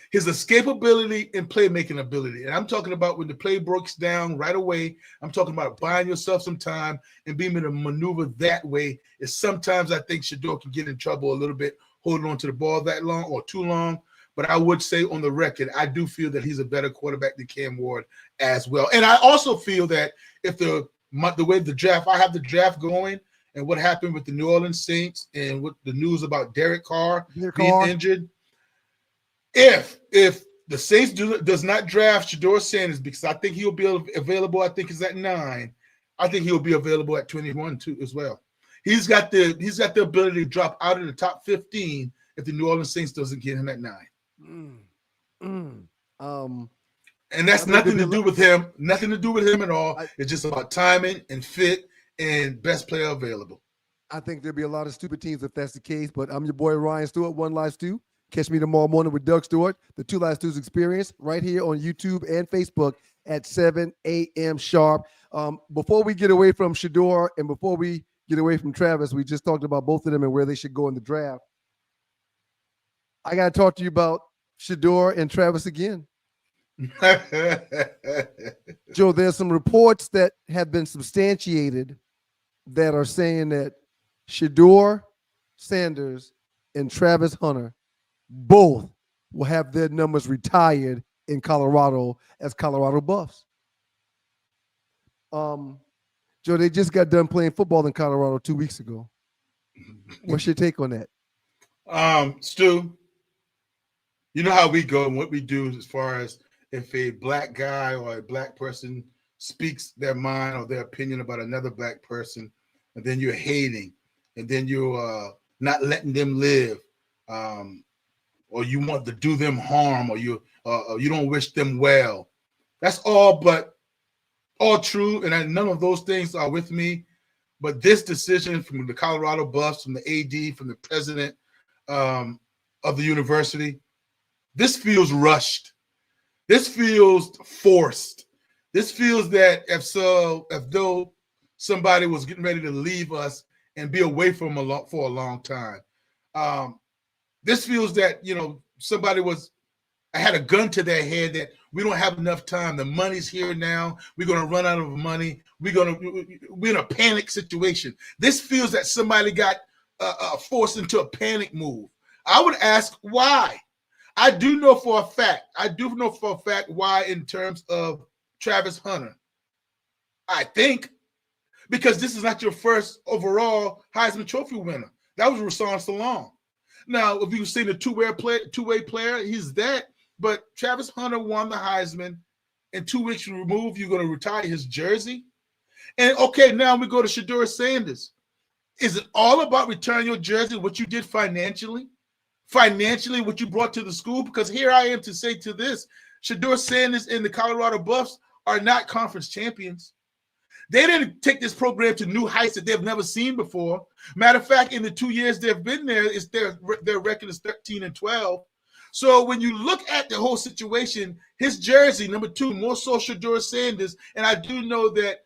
His escapability and playmaking ability. And I'm talking about when the play breaks down right away. I'm talking about buying yourself some time and being able to maneuver that way. Is sometimes I think Shador can get in trouble a little bit holding on to the ball that long or too long. But I would say on the record, I do feel that he's a better quarterback than Cam Ward as well. And I also feel that if the way the draft, I have the draft going and what happened with the New Orleans Saints and what the news about Derek Carr being injured, if the Saints does not draft Shador Sanders, because I think he'll be available, I think is at 9. I think he'll be available at 21 too as well. He's got the ability to drop out of the top 15 if the New Orleans Saints doesn't get him at 9. And that's nothing to do with him. Nothing to do with him at all. It's just about timing and fit and best player available. I think there'll be a lot of stupid teams if that's the case, but I'm your boy Ryan Stewart, One Live Stew. Catch me tomorrow morning with Doug Stewart, the Two Live Stews Experience, right here on YouTube and Facebook at 7 a.m. sharp. Before we get away from Shador and before we get away from Travis, we just talked about both of them and where they should go in the draft. I got to talk to you about Shador and Travis again. Joe, there's some reports that have been substantiated that are saying that Shador Sanders and Travis Hunter both will have their numbers retired in Colorado as Colorado Buffs. Joe, they just got done playing football in Colorado 2 weeks ago. What's your take on that? Stu, you know how we go and what we do as far as if a black guy or a black person speaks their mind or their opinion about another black person, and then you're hating, and then you're not letting them live, or you want to do them harm, or you don't wish them well. That's all true, and none of those things are with me. But this decision from the Colorado Buffs, from the AD, from the president of the university, this feels rushed. This feels forced. This feels that if though somebody was getting ready to leave us and be away from for a long time. This feels that, somebody had a gun to their head that we don't have enough time. The money's here now. We're going to run out of money. We're in a panic situation. This feels that somebody got forced into a panic move. I would ask why. I do know for a fact why in terms of Travis Hunter. I think because this is not your first overall Heisman Trophy winner. That was Rashawn Salaam. Now, if you've seen a two-way player, he's that. But Travis Hunter won the Heisman. In 2 weeks removed, you're going to retire his jersey. And, okay, now we go to Shador Sanders. Is it all about returning your jersey, what you did financially? Financially, what you brought to the school? Because here I am to say to this, Shador Sanders and the Colorado Buffs are not conference champions. They didn't take this program to new heights that they've never seen before. Matter of fact, in the 2 years they've been there, their record is 13-12. So when you look at the whole situation, his jersey, number 2, more so Shador Sanders, and I do know that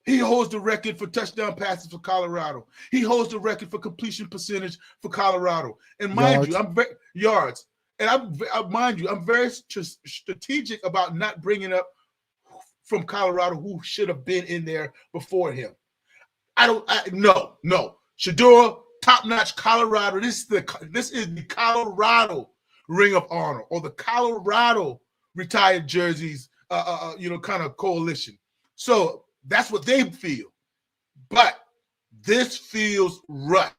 he holds the record for touchdown passes for Colorado. He holds the record for completion percentage for Colorado. And mind you, I'm very strategic about not bringing up from Colorado who should have been in there before him. No. Shador, top-notch Colorado. This is the Colorado Ring of Honor or the Colorado retired jerseys, kind of coalition. So that's what they feel. But this feels rushed.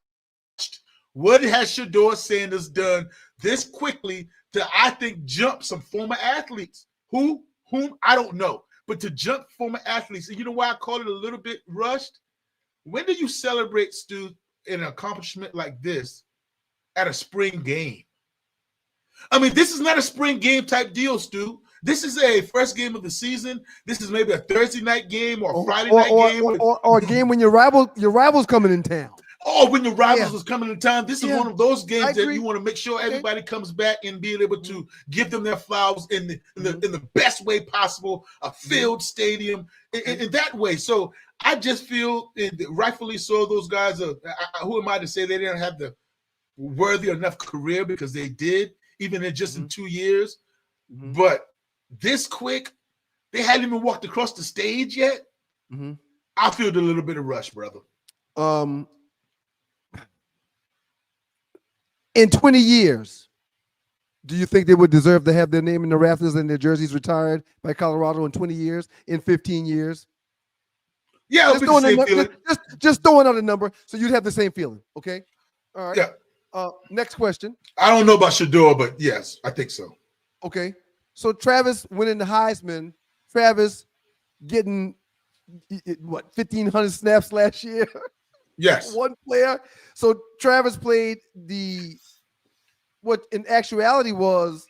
What has Shador Sanders done this quickly to, I think, jump some former athletes? Whom I don't know. But to jump former athletes, and you know why I call it a little bit rushed? When do you celebrate, Stu, an accomplishment like this at a spring game? I mean, this is not a spring game type deal, Stu. This is a first game of the season. This is maybe a Thursday night game or a Friday night game. Or a game when your rival's coming in town. Oh, when your rivals was coming in town. This is one of those games that you want to make sure everybody comes back and be able to give them their flowers in the best way possible, a filled stadium, in that way. So I just feel, rightfully so, those guys are, who am I to say they didn't have the worthy enough career, because they did, even in 2 years. But this quick, they hadn't even walked across the stage yet. I feel a little bit of rush, brother. In 20 years, do you think they would deserve to have their name in the rafters and their jerseys retired by Colorado in 20 years, in 15 years? Yeah, just throwing out a number, so you'd have the same feeling, okay? All right. Yeah. Next question. I don't know about Shador, but yes, I think so. Okay. So Travis winning the Heisman, Travis getting, 1,500 snaps last year? Yes. One player. So Travis played what in actuality was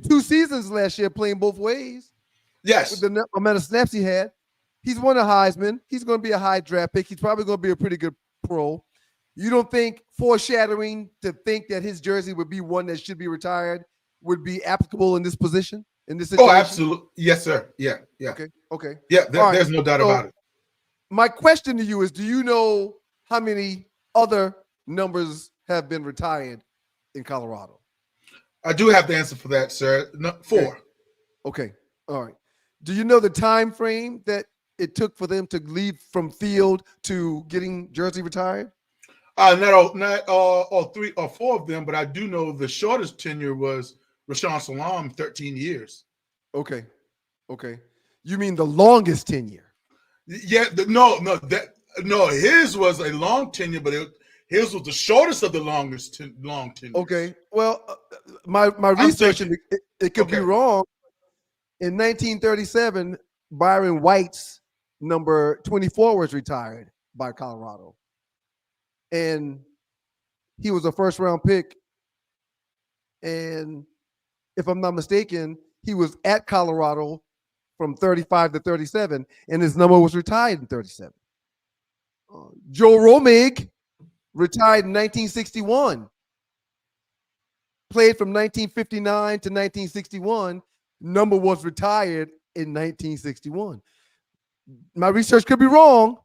2 seasons last year, playing both ways. Yes. With the amount of snaps he had. He's won a Heisman. He's going to be a high draft pick. He's probably going to be a pretty good pro. You don't think foreshadowing to think that his jersey would be one that should be retired would be applicable in this position, in this situation? Oh, absolutely. Yes, sir. Yeah. Okay. Yeah, All there's no doubt about it. My question to you is, do you know how many other numbers have been retired in Colorado? I do have the answer for that, sir. No, 4. Okay. All right. Do you know the time frame that it took for them to leave from field to getting jersey retired? Not all 3 or 4 of them, but I do know the shortest tenure was Rashawn Salam, 13 years. Okay. You mean the longest tenure? Yeah, his was a long tenure, but his was the shortest of the long tenure. Okay. Well, my research, and it could be wrong. In 1937, Byron White's number 24 was retired by Colorado. And he was a first-round pick. And if I'm not mistaken, he was at Colorado from 35 to 37, and his number was retired in 37. Joe Romig retired in 1961. Played from 1959 to 1961. Number was retired in 1961. My research could be wrong.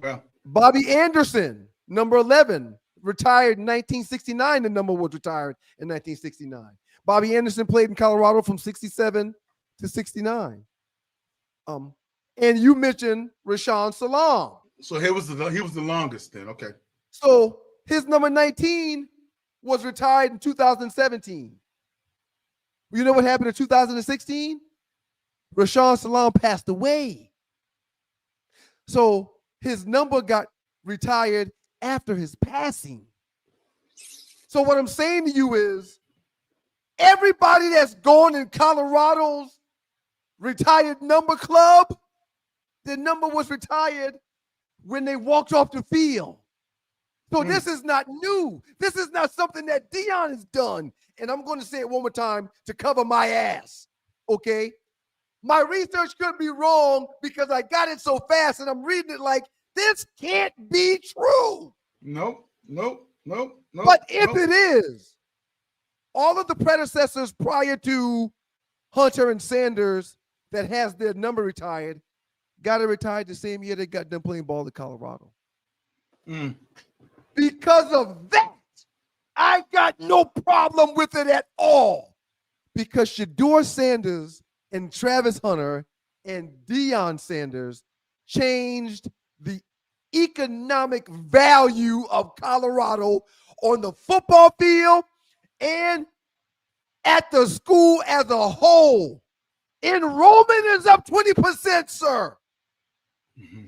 Well, Bobby Anderson, number 11, retired in 1969. The number was retired in 1969. Bobby Anderson played in Colorado from 67 to 69. And you mentioned Rashawn Salam. So he was the longest then. Okay. So his number 19 was retired in 2017. You know what happened in 2016? Rashawn Salam passed away. So his number got retired after his passing. So what I'm saying to you is, everybody that's going in Colorado's retired number club, their number was retired when they walked off the field. So this is not new. This is not something that Deion has done. And I'm going to say it one more time to cover my ass, okay? My research could be wrong because I got it so fast and I'm reading it like, this can't be true. Nope. But if it is, all of the predecessors prior to Hunter and Sanders that has their number retired got it retired the same year they got done playing ball in Colorado. Because of that, I got no problem with it at all. Because Shedeur Sanders and Travis Hunter and Deion Sanders changed the economic value of Colorado on the football field and at the school as a whole. Enrollment is up 20%, sir.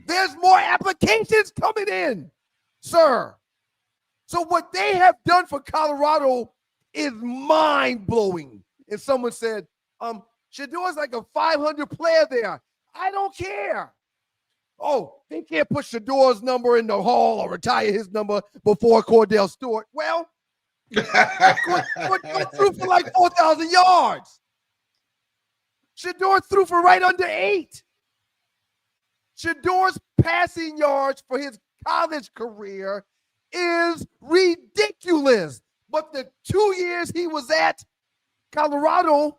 There's more applications coming in, sir. So what they have done for Colorado is mind-blowing. And someone said, Shedeur's like a 500 player there. I don't care. Oh, they can't put Shedeur's number in the hall or retire his number before Cordell Stewart. Well, Cordell threw for like 4,000 yards. Shedeur threw for right under 8. Shedeur's passing yards for his college career is ridiculous. But the 2 years he was at Colorado,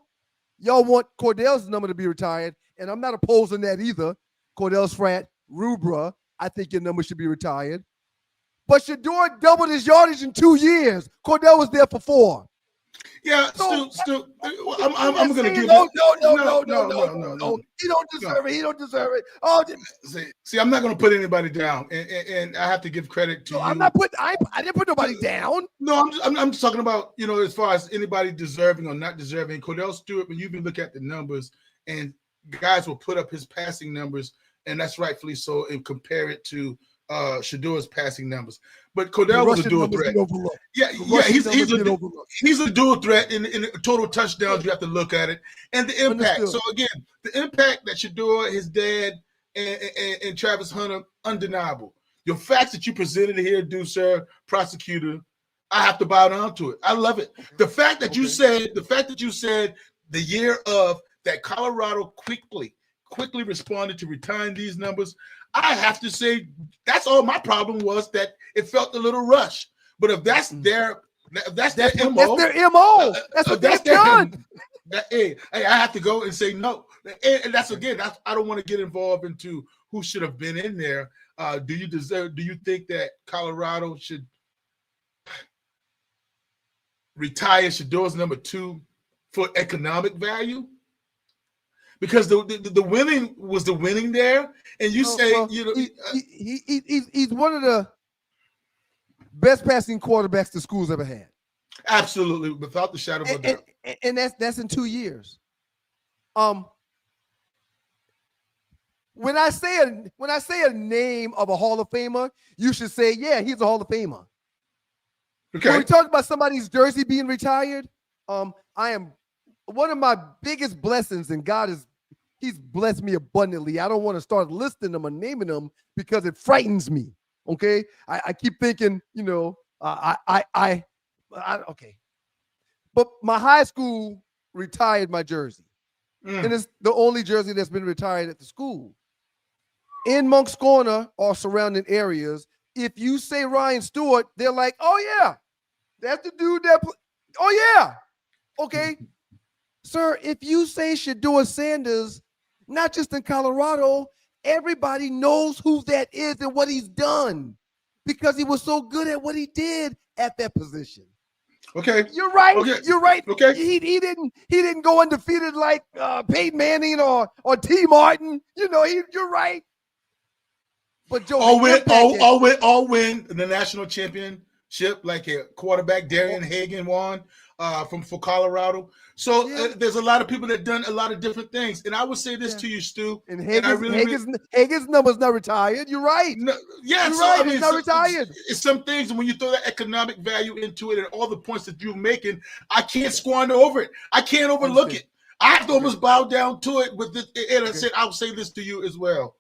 y'all want Cordell's number to be retired, and I'm not opposing that either. Cordell Spratt, Rubra, I think your number should be retired. But Shedeur doubled his yardage in 2 years. Cordell was there for 4. Yeah, Stu, I'm going to give no. He don't deserve it. Oh, see, I'm not going to put anybody down, and I have to give credit to you. I didn't put nobody down. No, I'm just talking about, as far as anybody deserving or not deserving. Cordell Stewart, when you even look at the numbers, and guys will put up his passing numbers, and that's rightfully so, and compare it to Shedeur's passing numbers. But Cordell was a dual threat. He's a dual threat in total touchdowns. You have to look at it. And the impact. Understood. So, again, the impact that Shedeur, his dad, and Travis Hunter, undeniable. Your facts that you presented here, sir, prosecutor, I have to bow down to it. I love it. The fact that you said the year of that Colorado quickly quickly responded to retiring these numbers. I have to say that's all my problem was, that it felt a little rushed. But if that's their MO, That's their MO. That's what they've done. Hey, I have to go and say no. And that's again, I don't want to get involved into who should have been in there. Do you think that Colorado should retire Shador's number 2 for economic value? Because the winning was the winning there, and you say he's one of the best passing quarterbacks the school's ever had. Absolutely, without the shadow of a doubt. And that's in 2 years. When I say a name of a Hall of Famer, you should say, yeah, he's a Hall of Famer. Okay. When we talk about somebody's jersey being retired, I am one of my biggest blessings, and He's blessed me abundantly. I don't want to start listing them or naming them because it frightens me. Okay, I keep thinking, okay. But my high school retired my jersey, and it's the only jersey that's been retired at the school. In Moncks Corner or surrounding areas, if you say Ryan Stewart, they're like, "Oh yeah, that's the dude that." Oh yeah, okay, sir. If you say Shedeur Sanders, not just in Colorado, everybody knows who that is and what he's done because he was so good at what he did at that position. Okay, you're right. Okay. You're right. Okay, he didn't go undefeated like Peyton Manning or T. Martin. You're right. But Joe, all win the national championship like a quarterback Darian Hagan won for Colorado. So there's a lot of people that done a lot of different things, and I would say this to you, Stu. And Hagan's number's not retired. You're right. No, yeah, you're right. It's not retired. It's some things, when you throw that economic value into it and all the points that you're making, I can't squander over it. I can't overlook it. I have to almost bow down to it with this. And I said, I'll say this to you as well.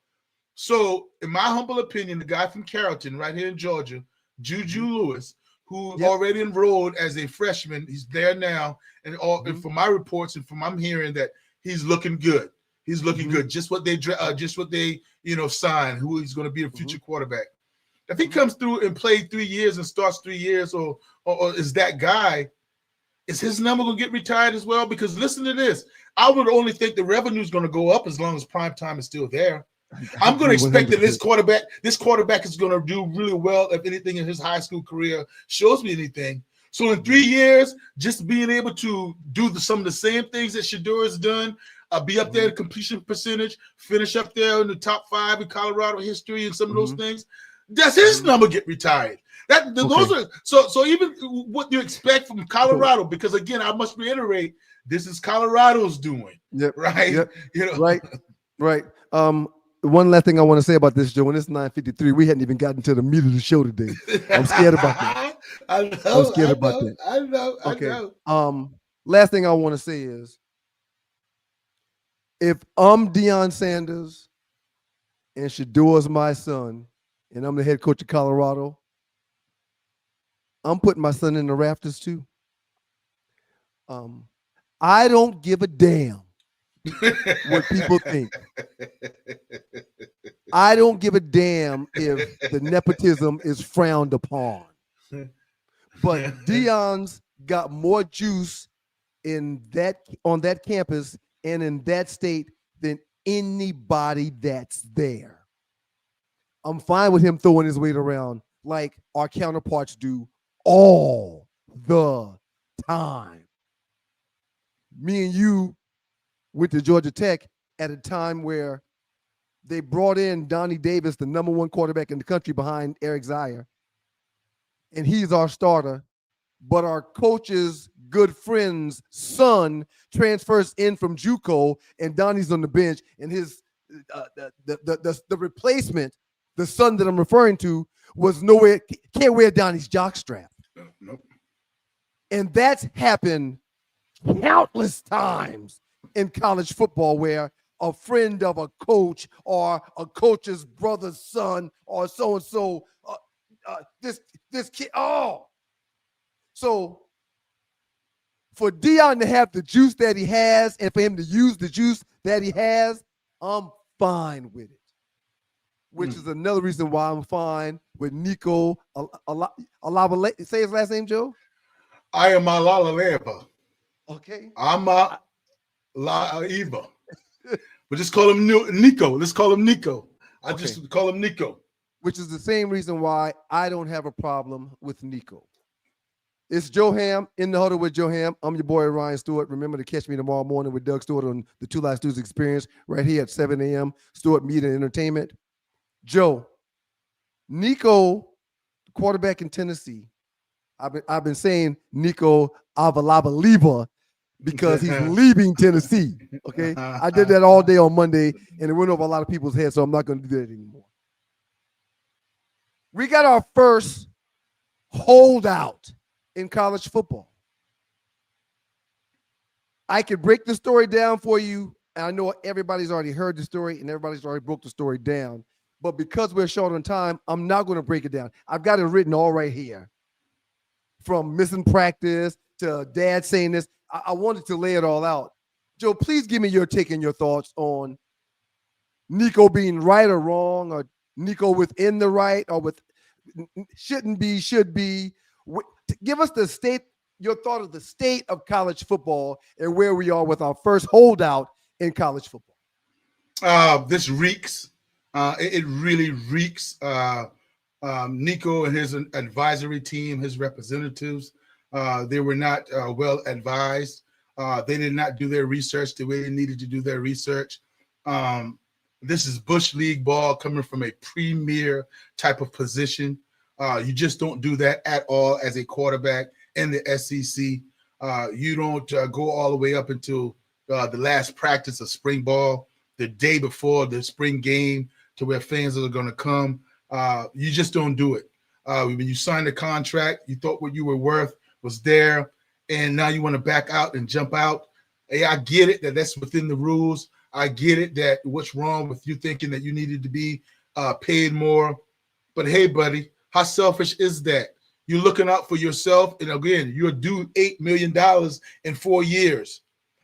So, in my humble opinion, the guy from Carrollton, right here in Georgia, Juju Lewis, who already enrolled as a freshman, he's there now, and from my reports and from I'm hearing that he's looking good. He's looking good. Just what they signed, who he's going to be a future quarterback. If he comes through and plays 3 years and starts 3 years, or is that guy, is his number going to get retired as well? Because listen to this, I would only think the revenue is going to go up as long as prime time is still there. I'm going to expect that this quarterback is going to do really well, if anything, in his high school career shows me anything. So in 3 years, just being able to do some of the same things that Shedeur has done, be up there in completion percentage, finish up there in the top 5 in Colorado history, and some of those things, does his number get retired? Those are so even what you expect from Colorado, because again, I must reiterate, this is Colorado's doing. Right? Yep. Right. One last thing I want to say about this, Joe, when it's 9:53, we hadn't even gotten to the meat of the show today. I'm scared about that. I know. Last thing I want to say is, if I'm Deion Sanders and Shedeur's my son, and I'm the head coach of Colorado, I'm putting my son in the rafters too. I don't give a damn what people think. I don't give a damn if the nepotism is frowned upon. But Deion's got more juice on that campus and in that state than anybody that's there. I'm fine with him throwing his weight around like our counterparts do all the time. Me and you went to Georgia Tech at a time where they brought in Donnie Davis, the number 1 quarterback in the country behind Eric Zier. And he's our starter. But our coach's good friend's son transfers in from JUCO, and Donnie's on the bench. And his the replacement, the son that I'm referring to, was nowhere, can't wear Donnie's jockstrap. Nope. And that's happened countless times in college football, where a friend of a coach or a coach's brother's son or so-and-so, this kid, So for Deion to have the juice that he has and for him to use the juice that he has, I'm fine with it, which is another reason why I'm fine with Nico Alaba. Say his last name, Joe. I am a Lalaleva. Okay. I'm a La Eva. But just call him Nico. Let's call him Nico. I just call him Nico. Which is the same reason why I don't have a problem with Nico. It's Joe Ham in the huddle with Joe Ham. I'm your boy, Ryan Stewart. Remember to catch me tomorrow morning with Doug Stewart on the Two Live Stews Experience right here at 7 a.m. Stewart Media and Entertainment. Joe, Nico, quarterback in Tennessee. I've been saying Nico Avalabaliba because he's leaving Tennessee. Okay. I did that all day on Monday and it went over a lot of people's heads, so I'm not going to do that anymore. We got our first holdout in college football. I could break the story down for you. And I know everybody's already heard the story and everybody's already broke the story down. But because we're short on time, I'm not going to break it down. I've got it written all right here. From missing practice to dad saying this. I wanted to lay it all out. Joe, please give me your take and your thoughts on Nico being right or wrong, or Nico within the right, or with shouldn't be, should be. Give us your thought of the state of college football and where we are with our first holdout in college football. This reeks. It really reeks. Nico and his advisory team, his representatives, they were not well advised. They did not do their research the way they needed to do their research. This is Bush League ball coming from a premier type of position. You just don't do that at all as a quarterback in the SEC. You don't go all the way up until the last practice of spring ball, the day before the spring game, to where fans are going to come. You just don't do it. When you signed the contract, you thought what you were worth was there, and now you want to back out and jump out. Hey, I get it that that's within the rules. I get it that what's wrong with you thinking that you needed to be paid more. But hey, buddy, how selfish is that? You're looking out for yourself, and again, you're due $8 million in 4 years.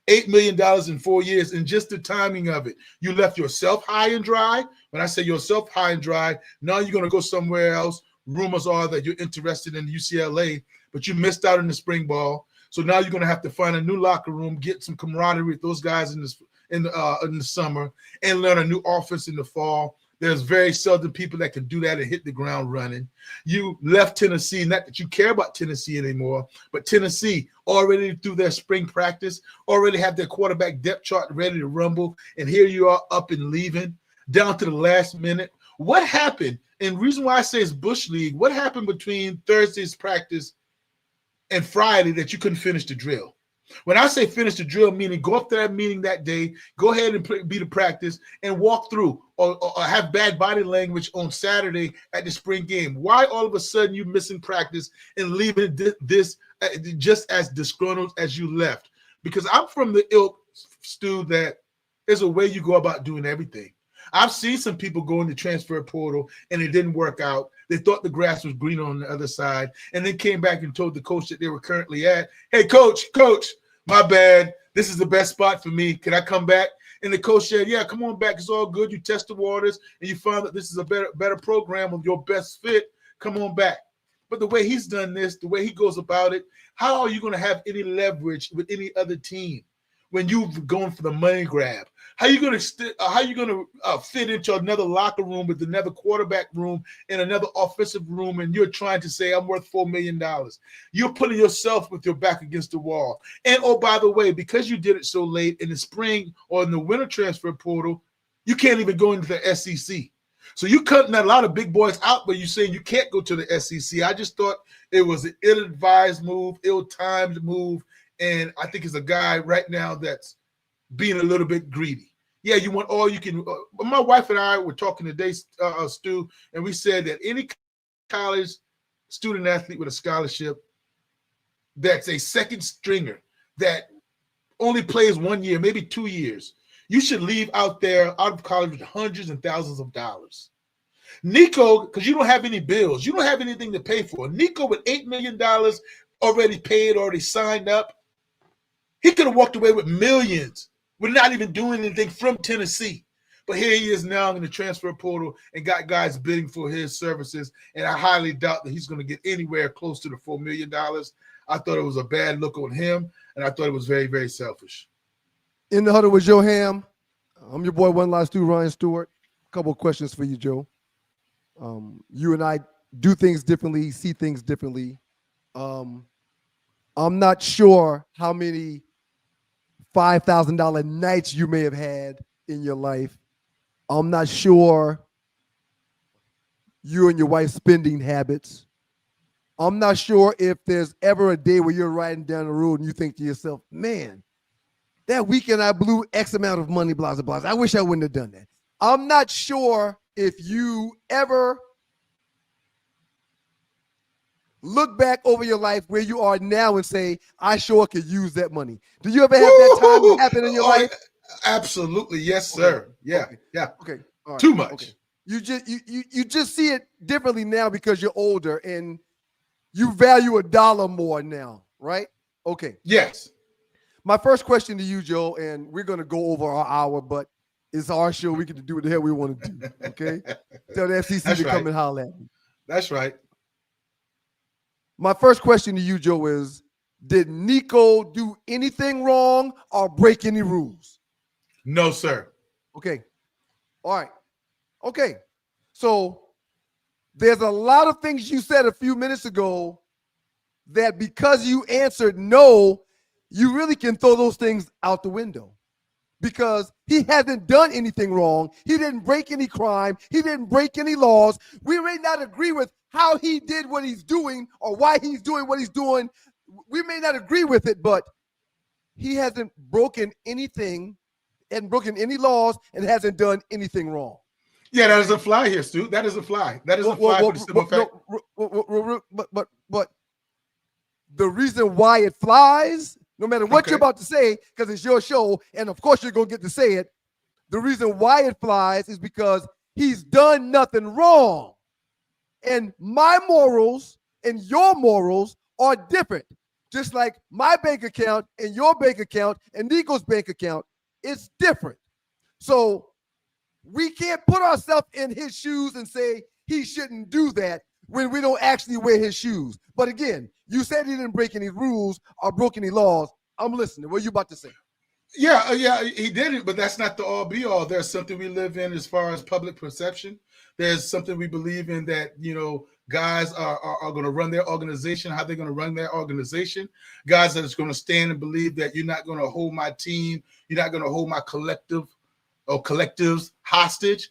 $8 million in 4 years, and just the timing of it. You left yourself high and dry. When I say yourself high and dry, now you're going to go somewhere else. Rumors are that you're interested in UCLA, but you missed out in the spring ball. So now you're going to have to find a new locker room, get some camaraderie with those guys in the summer, and learn a new offense in the fall. There's very seldom people that can do that and hit the ground running. You left Tennessee, not that you care about Tennessee anymore, but Tennessee already through their spring practice, already have their quarterback depth chart ready to rumble, and here you are up and leaving down to the last minute. What happened? And the reason why I say it's Bush League, what happened between Thursday's practice and Friday that you couldn't finish the drill? When I say finish the drill, meaning go up to that meeting that day, go ahead and be the practice and walk through, or have bad body language on Saturday at the spring game. Why all of a sudden you missing practice and leaving this just as disgruntled as you left? Because I'm from the ilk, Stu, that there's a way you go about doing everything. I've seen some people go in the transfer portal and it didn't work out. They thought the grass was greener on the other side, and then came back and told the coach that they were currently at, hey, coach, my bad. This is the best spot for me. Can I come back? And the coach said, yeah, come on back. It's all good. You test the waters and you found that this is a better program with your best fit. Come on back. But the way he's done this, the way he goes about it, how are you going to have any leverage with any other team when you've gone for the money grab? How are you going to fit into another locker room with another quarterback room and another offensive room, and you're trying to say I'm worth $4 million? You're putting yourself with your back against the wall. And oh, by the way, because you did it so late in the spring or in the winter transfer portal, you can't even go into the SEC. So you're cutting a lot of big boys out, but you're saying you can't go to the SEC. I just thought it was an ill-advised move, ill-timed move, and I think it's a guy right now that's being a little bit greedy. Yeah, you want all you can. My wife and I were talking today, Stu, and we said that any college student athlete with a scholarship that's a second stringer that only plays 1 year, maybe 2 years, you should leave out of college with hundreds and thousands of dollars. Nico, because you don't have any bills, you don't have anything to pay for. Nico with $8 million already paid, already signed up, he could have walked away with millions. We're not even doing anything from Tennessee. But here he is now in the transfer portal and got guys bidding for his services. And I highly doubt that he's going to get anywhere close to the $4 million. I thought it was a bad look on him, and I thought it was very, very selfish. In the Huddle with Joe Ham. I'm your boy, One Live Stu, Ryan Stewart. A couple of questions for you, Joe. You and I do things differently, see things differently. I'm not sure how many $5,000 nights you may have had in your life. I'm not sure you and your wife's spending habits. I'm not sure if there's ever a day where you're riding down the road and you think to yourself, man, that weekend I blew X amount of money, blah, blah, blah. I wish I wouldn't have done that. I'm not sure if you ever look back over your life where you are now and say, I sure could use that money. Do you ever have that time happen in your life? Absolutely. Yes, sir. Okay. Yeah. Okay. Yeah. Okay. All right. Too much. Okay. You just see it differently now because you're older and you value $1 more now, right? Okay. Yes. My first question to you, Joe, and we're going to go over our hour, but it's our show. We get to do what the hell we want to do, okay? Tell the FCC That's to right. come and holler at me. That's right. My first question to you, Joe, is did Nico do anything wrong or break any rules? No, sir. Okay. All right. Okay. So there's a lot of things you said a few minutes ago that because you answered no, you really can throw those things out the window because he hasn't done anything wrong. He didn't break any crime. He didn't break any laws. We may not agree with how he did what he's doing or why he's doing what he's doing. We may not agree with it, but he hasn't broken anything and broken any laws and hasn't done anything wrong. Yeah, that doesn't fly here, Stu. That doesn't fly. That doesn't fly for the simple fact. But the reason why it flies, no matter what you're about to say, because it's your show, and of course you're going to get to say it, the reason why it flies is because he's done nothing wrong. And my morals and your morals are different. Just like my bank account and your bank account and Nico's bank account, it's different. So we can't put ourselves in his shoes and say he shouldn't do that when we don't actually wear his shoes. But again, you said he didn't break any rules or broke any laws. I'm listening. What are you about to say? Yeah, he did it, but that's not the all be all. There's something we live in as far as public perception. There's something we believe in that, guys are going to run their organization, how they're going to run their organization. Guys that is going to stand and believe that you're not going to hold my team, you're not going to hold my collective or collectives hostage.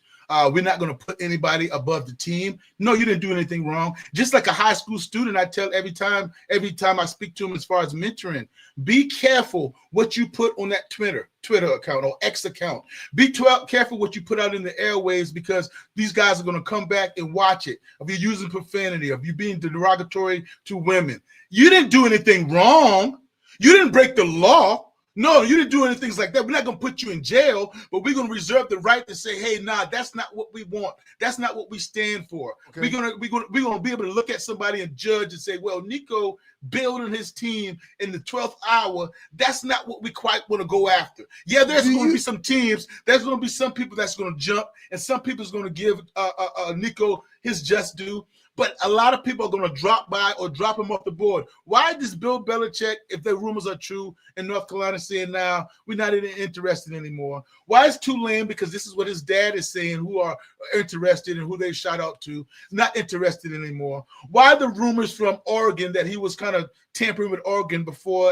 We're not going to put anybody above the team. No, you didn't do anything wrong. Just like a high school student, I tell every time I speak to them as far as mentoring, be careful what you put on that Twitter account or X account. Be careful what you put out in the airwaves because these guys are going to come back and watch it. Of you using profanity, of you being derogatory to women. You didn't do anything wrong. You didn't break the law. No, you didn't do anything like that. We're not going to put you in jail, but we're going to reserve the right to say, hey, nah, that's not what we want. That's not what we stand for. Okay. We're going to be able to look at somebody and judge and say, well, Nico building his team in the 12th hour, that's not what we quite want to go after. Yeah, there's going to be some teams. There's going to be some people that's going to jump, and some people's going to give Nico his just due. But a lot of people are going to drop by or drop him off the board. Why does Bill Belichick, if the rumors are true in North Carolina, saying now we're not even interested anymore? Why is Tulane, because this is what his dad is saying, who are interested and who they shout out to, not interested anymore? Why the rumors from Oregon that he was kind of tampering with Oregon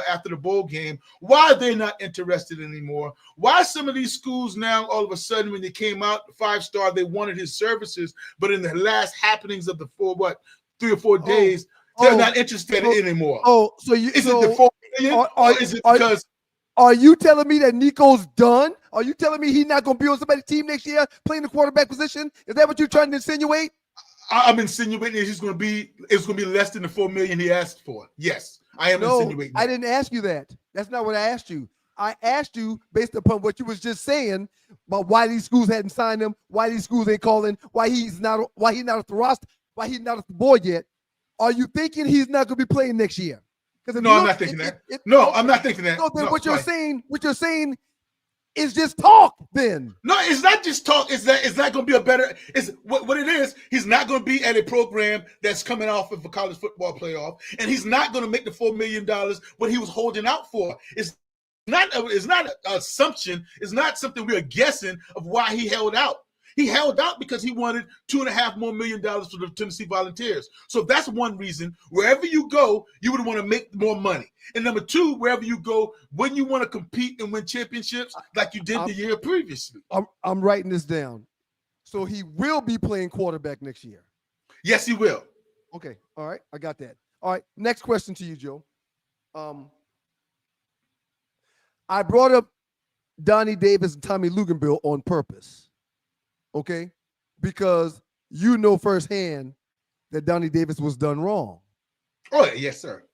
after the bowl game? Why are they not interested anymore? Why some of these schools now, all of a sudden, when they came out 5-star, they wanted his services, but in the last happenings of the 3 or 4 days, they're not interested anymore. So is it the 4 million, or is it because? Are you telling me that Nico's done? Are you telling me he's not going to be on somebody's team next year playing the quarterback position? Is that what you're trying to insinuate? I'm insinuating it's going to be less than the $4 million he asked for. Yes, I am insinuating. I didn't ask you that. That's not what I asked you. I asked you based upon what you was just saying about why these schools hadn't signed him, why these schools ain't calling, why he's not at the roster, why he's not at the board yet. Are you thinking he's not going to be playing next year? No, I'm not thinking that. I'm not thinking that. So then what you're saying, It's just talk then. No, it's not just talk. It's not going to be a better. It's what it is. He's not going to be at a program that's coming off of a college football playoff, and he's not going to make the $4 million what he was holding out for. It's not an assumption. It's not something we are guessing of why he held out. He held out because he wanted $2.5 more million for the Tennessee Volunteers. So that's one reason. Wherever you go, you would want to make more money. And number two, wherever you go, wouldn't you want to compete and win championships like you did the year previously? I'm writing this down. So he will be playing quarterback next year. Yes, he will. Okay. All right. I got that. All right. Next question to you, Joe. I brought up Donnie Davis and Tommy Luganbill on purpose. Okay, because you know firsthand that Donnie Davis was done wrong. Oh, yes, sir.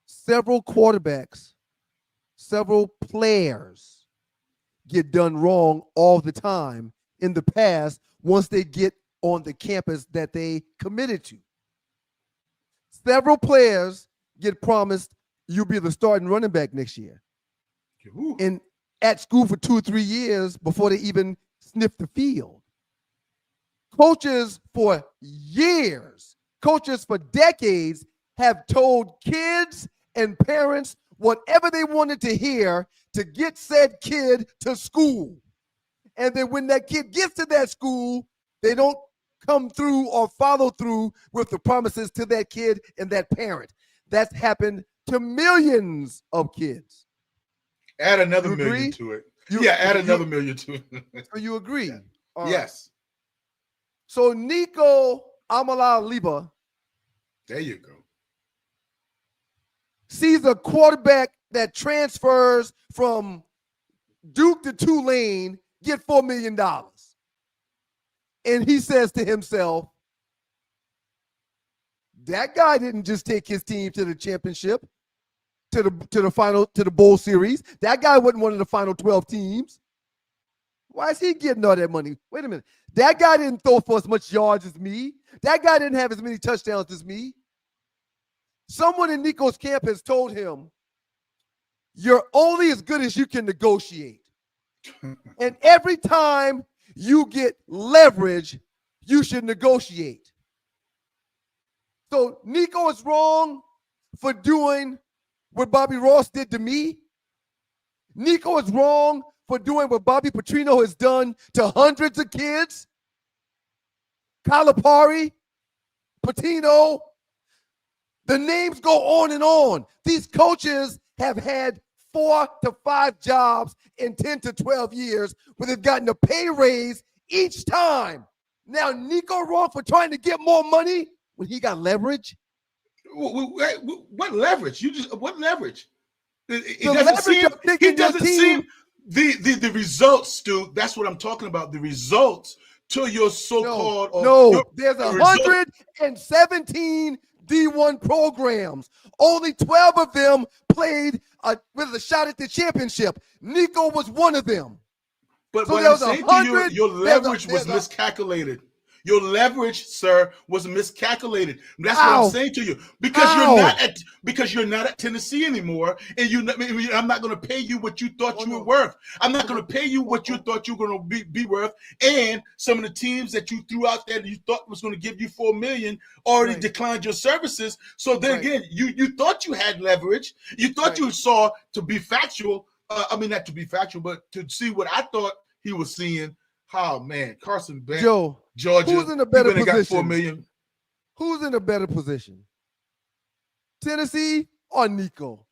Several quarterbacks, several players get done wrong all the time in the past once they get on the campus that they committed to. Several players get promised you'll be the starting running back next year. Ooh. And at school for 2 or 3 years before they even sniff the field. Coaches for years, coaches for decades have told kids and parents whatever they wanted to hear to get said kid to school. And then when that kid gets to that school, they don't come through or follow through with the promises to that kid and that parent. That's happened to millions of kids. Add another million to it. Add another million to it. So you agree? Yeah. Yes. So Nico Amalaliba, there you go, sees a quarterback that transfers from Duke to Tulane get $4 million. And he says to himself, that guy didn't just take his team to the championship, to the final, to the bowl series. That guy wasn't one of the final 12 teams. Why is he getting all that money? Wait a minute. That guy didn't throw for as much yards as me. That guy didn't have as many touchdowns as me. Someone in Nico's camp has told him, you're only as good as you can negotiate. And every time you get leverage, you should negotiate. So Nico is wrong for doing what Bobby Ross did to me. Nico is wrong for doing what Bobby Petrino has done to hundreds of kids. Calipari, Patino, the names go on and on. These coaches have had 4 to 5 jobs in 10 to 12 years where they've gotten a pay raise each time. Now Nico wrong for trying to get more money when he got leverage? What leverage? What leverage? He doesn't seem the results, Stu. That's what I'm talking about. The results to your so-called there's 117 D1 programs. Only 12 of them played with a shot at the championship. Nico was one of them. But so what I'm saying to you, your leverage was miscalculated. Your leverage, sir, was miscalculated. That's what I'm saying to you. Because you're not at Tennessee anymore, and I'm not going to pay you what you thought you were worth. I'm not going to pay you what you thought you were going to be worth. And some of the teams that you threw out there that you thought was going to give you $4 million already declined your services. So then again, you thought you had leverage. You thought you saw, to be factual. Not to be factual, but to see what I thought he was seeing. Oh man, Carson Beck, Joe, Georgia. Who's in a better position? Got $4 million. Who's in a better position? Tennessee or Nico?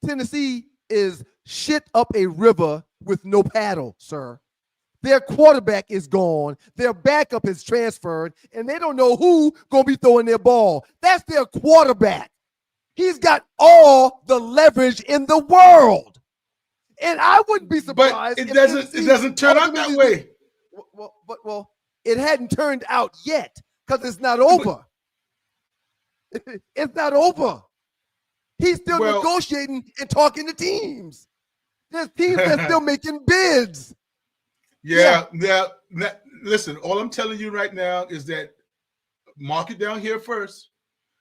Tennessee is shit up a river with no paddle, sir. Their quarterback is gone. Their backup is transferred, and they don't know who gonna be throwing their ball. That's their quarterback. He's got all the leverage in the world. And I wouldn't be surprised. But it doesn't turn out that way. Well, it hadn't turned out yet because it's not over. It's not over. He's still negotiating and talking to teams. There's teams that's still making bids. Yeah. Listen, all I'm telling you right now is that mark it down here first.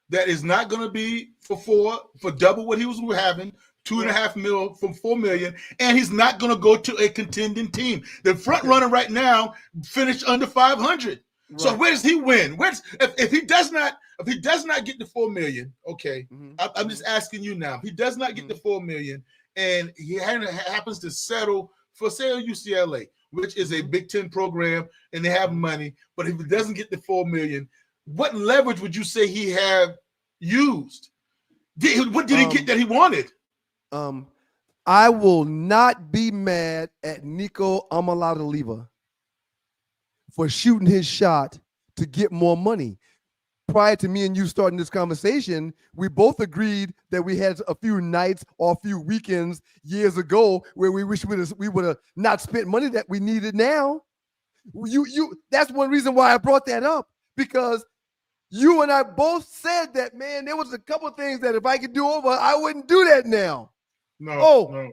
that is not going to be for double what he was having, $2.5 million from $4 million, and he's not going to go to a contending team. The front runner right now finished under 500. Right. So where does he win? If he does not get the $4 million, okay, I'm just asking you now. If he does not get the $4 million, and he happens to settle for, say, UCLA, which is a Big Ten program, and they have money, but if he doesn't get the $4 million, what leverage would you say he have used? What did he get that he wanted? I will not be mad at Nico Amaladoliva for shooting his shot to get more money. Prior to me and you starting this conversation, we both agreed that we had a few nights or a few weekends years ago where we wish we would have not spent money that we needed now. That's one reason why I brought that up, because you and I both said that, man, there was a couple of things that if I could do over, I wouldn't do that now. No.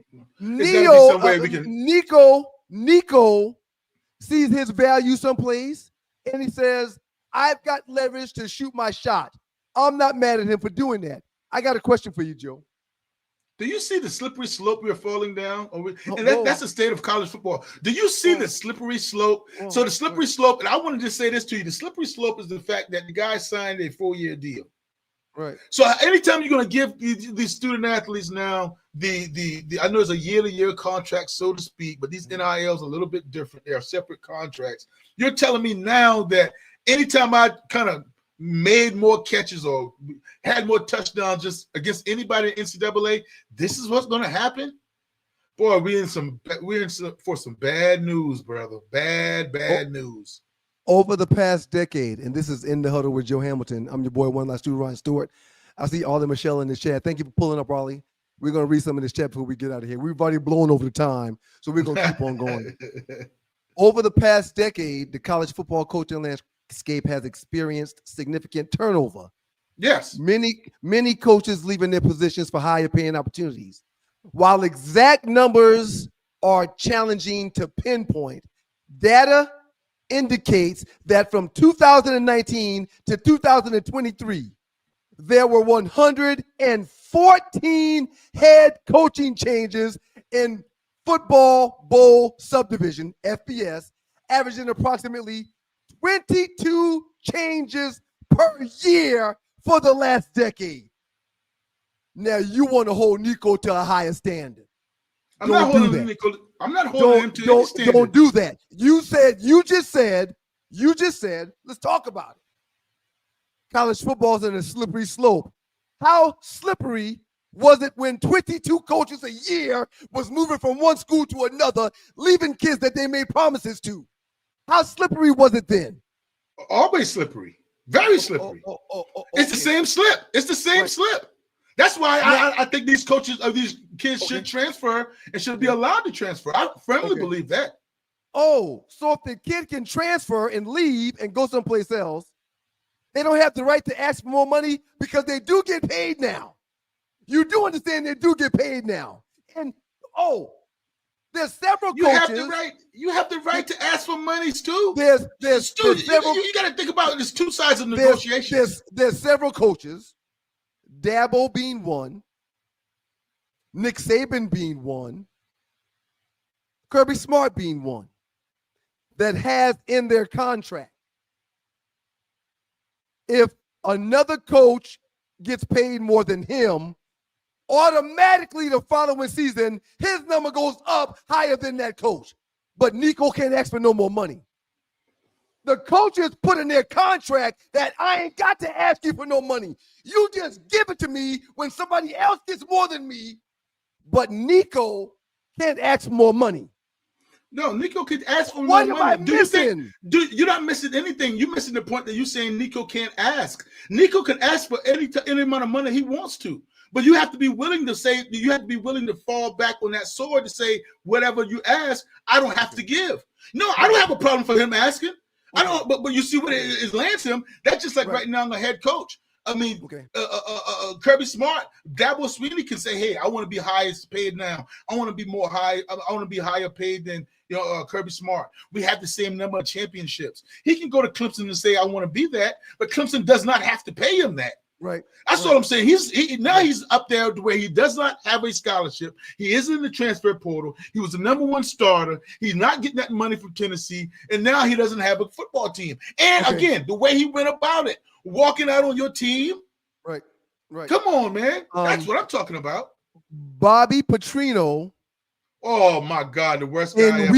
Nico sees his value someplace, and he says, I've got leverage to shoot my shot. I'm not mad at him for doing that. I got a question for you, Joe. Do you see the slippery slope we're falling down? That's the state of college football. Do you see the slippery slope? So the slippery slope, and I want to just say this to you, the slippery slope is the fact that the guy signed a 4-year deal. Right. So anytime you're going to give these student athletes now the I know it's a year-to-year contract, so to speak, but these NILs are a little bit different. They are separate contracts. You're telling me now that anytime I kind of made more catches or had more touchdowns just against anybody in NCAA, this is what's going to happen? Boy, we're in for some bad news, brother. Bad news. Over the past decade, and this is In the Huddle with Joe Hamilton. I'm your boy, one last dude, Ryan Stewart. I see Ollie Michelle in the chat. Thank you for pulling up, Ollie. We're going to read some of this chat before we get out of here. We've already blown over the time, so we're going to keep on going. Over the past decade, the college football coaching landscape has experienced significant turnover. Yes. Many coaches leaving their positions for higher paying opportunities. While exact numbers are challenging to pinpoint, data indicates that from 2019 to 2023, there were 114 head coaching changes in Football Bowl Subdivision, FBS, averaging approximately 22 changes per year for the last decade. Now you want to hold Nico to a higher standard. I'm not holding Nico. I'm not holding him to any standard. Don't do that. You just said, let's talk about it. College football's in a slippery slope. How slippery was it when 22 coaches a year was moving from one school to another, leaving kids that they made promises to? How slippery was it then? Always slippery. Very slippery. It's the same slip. It's the same slip. That's why I think these coaches or these kids should transfer and should be allowed to transfer. I firmly believe that. Oh, so if the kid can transfer and leave and go someplace else, they don't have the right to ask for more money because they do get paid now. You do understand they do get paid now. And there's several coaches. You have the right to ask for monies too. There's several. You got to think about it. There's two sides of negotiations. There's several coaches. Dabo being one, Nick Saban being one, Kirby Smart being one, that has in their contract, if another coach gets paid more than him, automatically the following season, his number goes up higher than that coach. But Nico can't ask for no more money. The coaches put in their contract that I ain't got to ask you for no money. You just give it to me when somebody else gets more than me. But Nico can't ask for more money. No, Nico can ask for more money. What am I missing? You're not missing anything. You're missing the point that you're saying Nico can't ask. Nico can ask for any amount of money he wants to. But you have to be willing to say, you have to be willing to fall back on that sword to say, whatever you ask, I don't have to give. No, I don't have a problem for him asking. I don't, but you see what it lands him. That's just like right now, I'm a head coach. I mean, Kirby Smart, Dabo Sweeney can say, "Hey, I want to be highest paid now. I want to be more high. I want to be higher paid than Kirby Smart. We have the same number of championships." He can go to Clemson and say, "I want to be that," but Clemson does not have to pay him that. Right. That's what I'm saying. He's up there where he does not have a scholarship. He isn't in the transfer portal. He was the number one starter. He's not getting that money from Tennessee, and now he doesn't have a football team. And again, the way he went about it, walking out on your team. Right. Come on, man. That's what I'm talking about. Bobby Petrino. Oh my God, the worst guy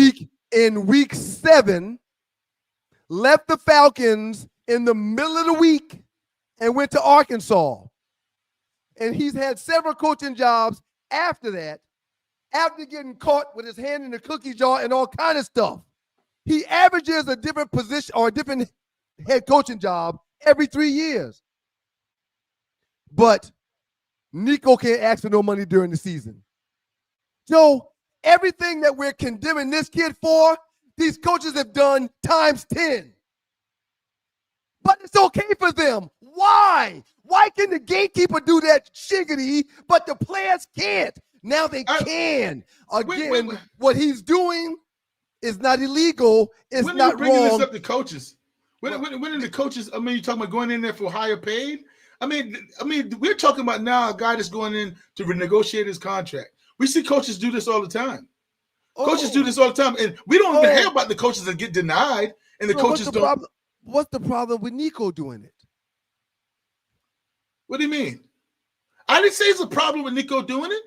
in week 7, left the Falcons in the middle of the week and went to Arkansas. And he's had several coaching jobs after that, after getting caught with his hand in the cookie jar and all kind of stuff. He averages a different position or a different head coaching job every 3 years. But Nico can't ask for no money during the season. So everything that we're condemning this kid for, these coaches have done times 10. But it's okay for them. Why? Why can the gatekeeper do that shiggity, but the players can't? Now they can. Again, what he's doing is not illegal. It's not wrong. Bringing this up to coaches. When are the coaches? I mean, you're talking about going in there for higher paid. I mean, we're talking about now a guy that's going in to renegotiate his contract. We see coaches do this all the time. Coaches do this all the time, and we don't even hear about the coaches that get denied, and the coaches don't. What's the problem with Nico doing it? What do you mean? I didn't say it's a problem with Nico doing it.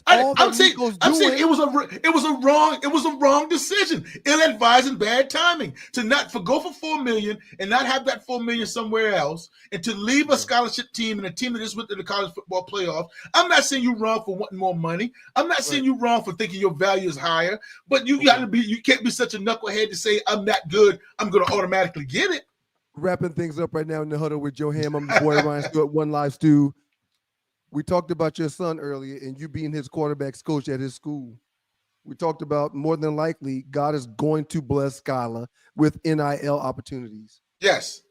I'm saying it was a wrong decision. Ill-advised and bad timing to not go for $4 million and not have that $4 million somewhere else, and to leave a scholarship team and a team that just went to the college football playoff. I'm not saying you're wrong for wanting more money. I'm not saying you're wrong for thinking your value is higher. But you can't be such a knucklehead to say I'm that good. I'm going to automatically get it. Wrapping things up right now in the huddle with Joe Ham. I'm the boy Ryan Stewart, One Live Stew. We talked about your son earlier and you being his quarterback's coach at his school. We talked about more than likely God is going to bless Skylar with NIL opportunities. Yes.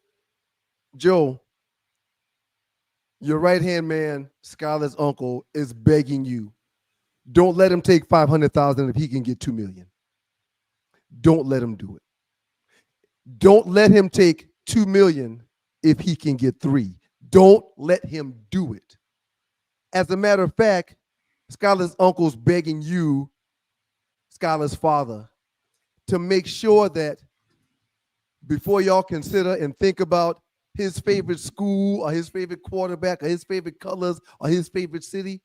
Joe, your right-hand man, Skylar's uncle, is begging you. Don't let him take $500,000 if he can get $2 million. Don't let him do it. Don't let him take $2 million if he can get $3 million. Don't let him do it. As a matter of fact, Skylar's uncle's begging you, Skylar's father, to make sure that before y'all consider and think about his favorite school or his favorite quarterback or his favorite colors or his favorite city,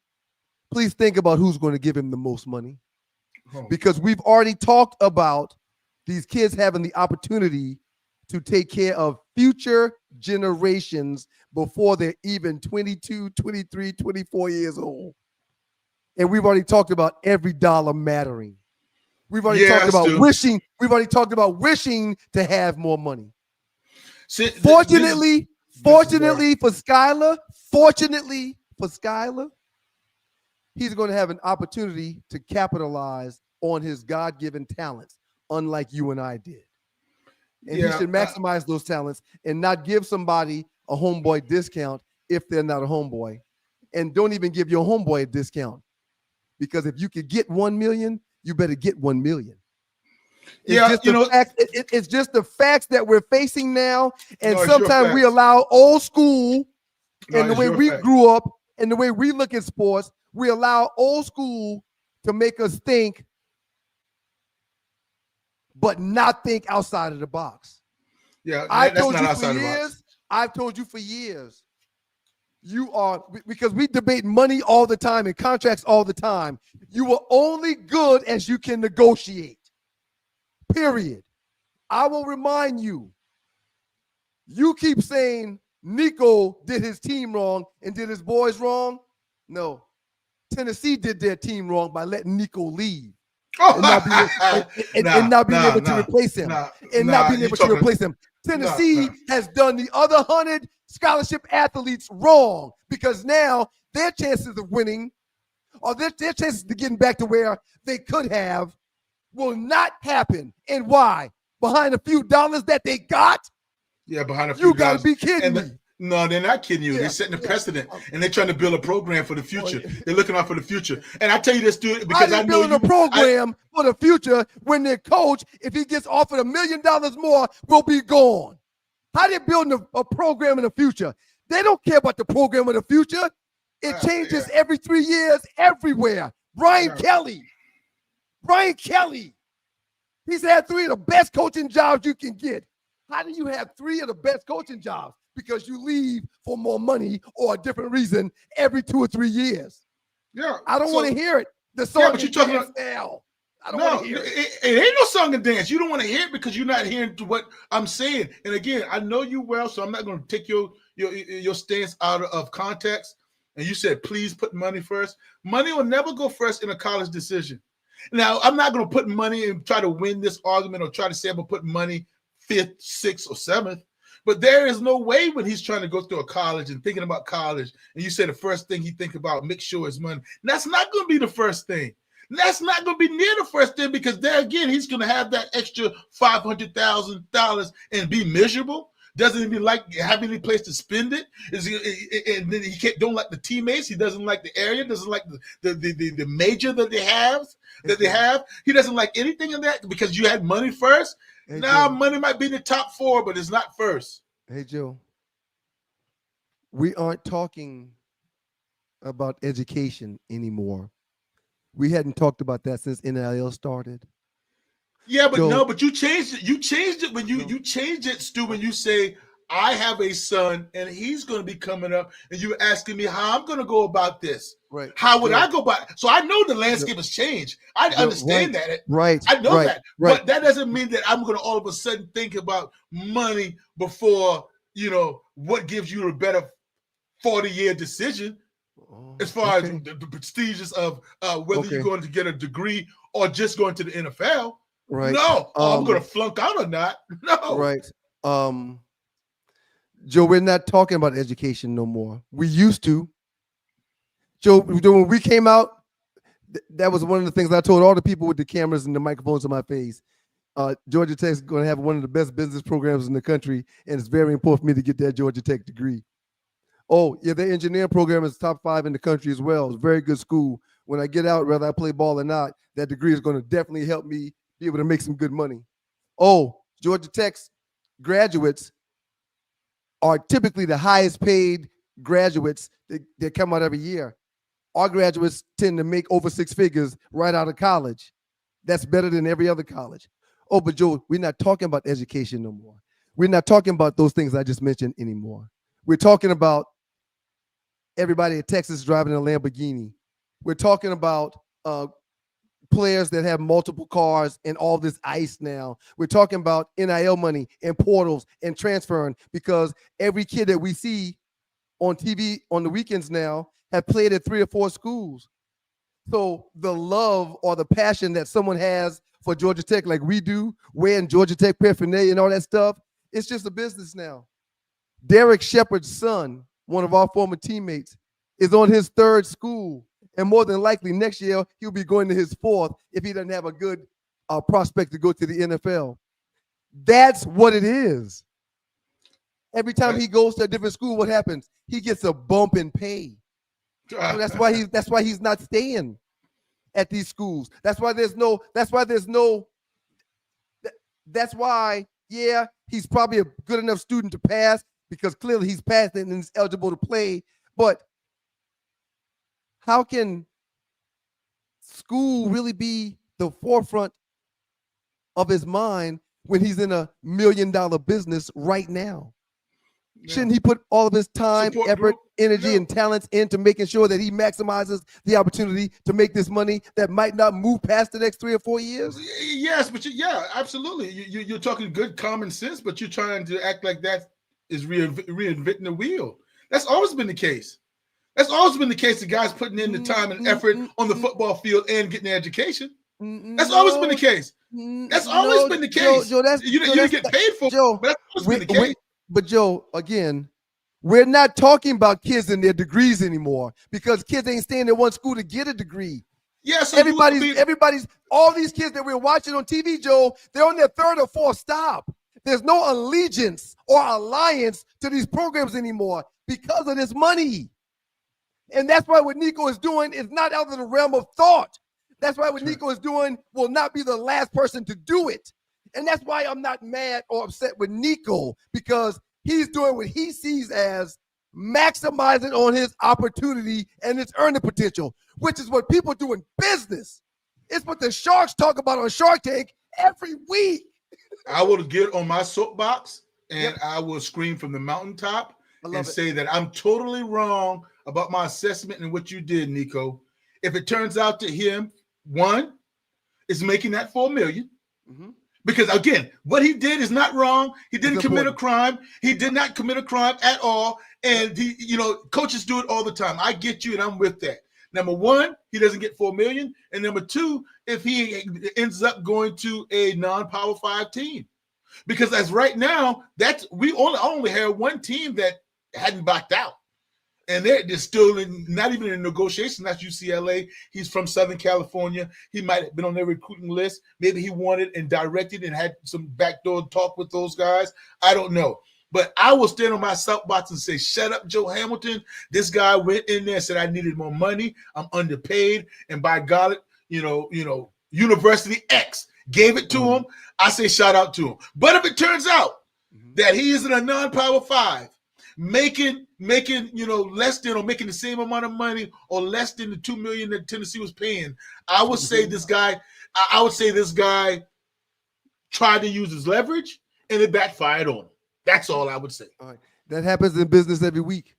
please think about who's going to give him the most money. Because we've already talked about these kids having the opportunity to take care of future generations before they're even 22, 23, 24 years old. And we've already talked about every dollar mattering. We've already talked about wishing. We've already talked about wishing to have more money. Fortunately for Skylar, he's going to have an opportunity to capitalize on his God-given talents, unlike you and I did. And he should maximize those talents and not give somebody a homeboy discount if they're not a homeboy. And don't even give your homeboy a discount. Because if you could get 1 million, you better get 1 million. It's just the facts that we're facing now. And sometimes we allow old school and the way we grew up and the way we look at sports, we allow old school to make us think but not think outside of the box. Yeah, I've told you for years, you are, because we debate money all the time and contracts all the time. You are only good as you can negotiate. Period. I will remind you, you keep saying Nico did his team wrong and did his boys wrong. No, Tennessee did their team wrong by letting Nico leave. And not being able to replace him. Tennessee has done the other 100 scholarship athletes wrong because now their chances of winning or their chances of getting back to where they could have will not happen. And why? Behind a few dollars that they got? Yeah, behind a few dollars. You got to be kidding me. No, they're not kidding you. They're setting a precedent, and they're trying to build a program for the future. They're looking out for the future. And I tell you this, dude, because I know building a program for the future when their coach, if he gets offered $1 million more, will be gone. How they building a program in the future? They don't care about the program of the future. It changes every 3 years everywhere. Brian Kelly. He's had 3 of the best coaching jobs you can get. How do you have 3 of the best coaching jobs? Because you leave for more money or a different reason every 2 or 3 years. Yeah. I don't want to hear it. The song but you're talking about now. I don't want to hear it. It ain't no song and dance. You don't want to hear it because you're not hearing to what I'm saying. And again, I know you well, so I'm not going to take your stance out of context. And you said, please put money first. Money will never go first in a college decision. Now, I'm not going to put money and try to win this argument or try to say I'm going to put money 5th, 6th, or 7th. But there is no way when he's trying to go through a college and thinking about college, and you say the first thing he think about, make sure is money. That's not going to be the first thing. That's not going to be near the first thing because there again, he's going to have that extra $500,000 and be miserable. Doesn't even like having any place to spend it. And then he don't like the teammates. He doesn't like the area. Doesn't like the major that they have. He doesn't like anything in that because you had money first. Hey, now money might be in the top 4, but it's not first. Hey Joe, we aren't talking about education anymore. We hadn't talked about that since NIL started. Yeah, but Joe, but you changed it. You changed it when you changed it, Stu, when you say, I have a son and he's going to be coming up, and you're asking me how I'm going to go about this. Right. How would I go about it? So I know the landscape has changed. I understand that. Right. I know that. Right. But that doesn't mean that I'm going to all of a sudden think about money before, what gives you a better 40-year decision as far as the prestigious of whether you're going to get a degree or just going to the NFL. Right. No, I'm going to flunk out or not. No. Right. Joe, we're not talking about education no more. We used to. Joe, when we came out, that was one of the things I told all the people with the cameras and the microphones on my face. Georgia Tech is going to have one of the best business programs in the country, and it's very important for me to get that Georgia Tech degree. Oh, yeah, the engineering program is top 5 in the country as well. It's a very good school. When I get out, whether I play ball or not, that degree is going to definitely help me be able to make some good money. Oh, Georgia Tech's graduates are typically the highest paid graduates that come out every year. Our graduates tend to make over 6 figures right out of college. That's better than every other college. Oh, but Joe, we're not talking about education no more. We're not talking about those things I just mentioned anymore. We're talking about everybody in Texas driving a Lamborghini. We're talking about players that have multiple cars and all this ice now. We're talking about NIL money and portals and transferring because every kid that we see on TV on the weekends now have played at 3 or 4 schools. So the love or the passion that someone has for Georgia Tech like we do, wearing Georgia Tech paraphernalia and all that stuff, it's just a business now. Derek Shepard's son, one of our former teammates, is on his 3rd school. And more than likely next year, he'll be going to his 4th if he doesn't have a good prospect to go to the NFL. That's what it is. Every time he goes to a different school, what happens? He gets a bump in pay. So that's why he's not staying at these schools. That's why he's probably a good enough student to pass because clearly he's passed and is eligible to play. But how can school really be the forefront of his mind when he's in $1 million business right now? Yeah. Shouldn't he put all of his time, effort, energy, and talents into making sure that he maximizes the opportunity to make this money that might not move past the next 3 or 4 years? Yes, but absolutely. You're talking good common sense, but you're trying to act like that is reinventing the wheel. That's always been the case. That's always been the case. The guys putting in the time and effort on the football field and getting the education. That's always been the case. That's always been the case. Joe, you didn't get paid for it, but that's always been the case. But Joe, again, we're not talking about kids and their degrees anymore because kids ain't staying at one school to get a degree. Yeah, so everybody's all these kids that we're watching on TV, Joe, they're on their 3rd or 4th stop. There's no allegiance or alliance to these programs anymore because of this money. And that's why what Nico is doing is not out of the realm of thought. That's why what Nico is doing will not be the last person to do it. And that's why I'm not mad or upset with Nico because he's doing what he sees as maximizing on his opportunity and his earning potential, which is what people do in business. It's what the sharks talk about on Shark Tank every week. I will get on my soapbox and I will scream from the mountaintop and say that I'm totally wrong about my assessment and what you did, Nico. If it turns out to him, one, is making that $4 million. Mm-hmm. Because again, what he did is not wrong. He didn't commit a crime. He did not commit a crime at all. And coaches do it all the time. I get you, and I'm with that. Number one, he doesn't get $4 million. And number two, if he ends up going to a non-Power 5 team. Because as right now, we only have one team that hadn't backed out. And they're still not even in negotiation. That's UCLA. He's from Southern California. He might have been on their recruiting list. Maybe he wanted and directed and had some backdoor talk with those guys. I don't know. But I will stand on my soapbox and say, shut up, Joe Hamilton. This guy went in there and said, I needed more money. I'm underpaid. And by God, University X gave it to him. I say shout out to him. But if it turns out that he is in a non-Power 5, making less than or making the same amount of money or less than the $2 million that Tennessee was paying, I would say this guy tried to use his leverage and it backfired on him. That's all I would say. All right. That happens in business every week.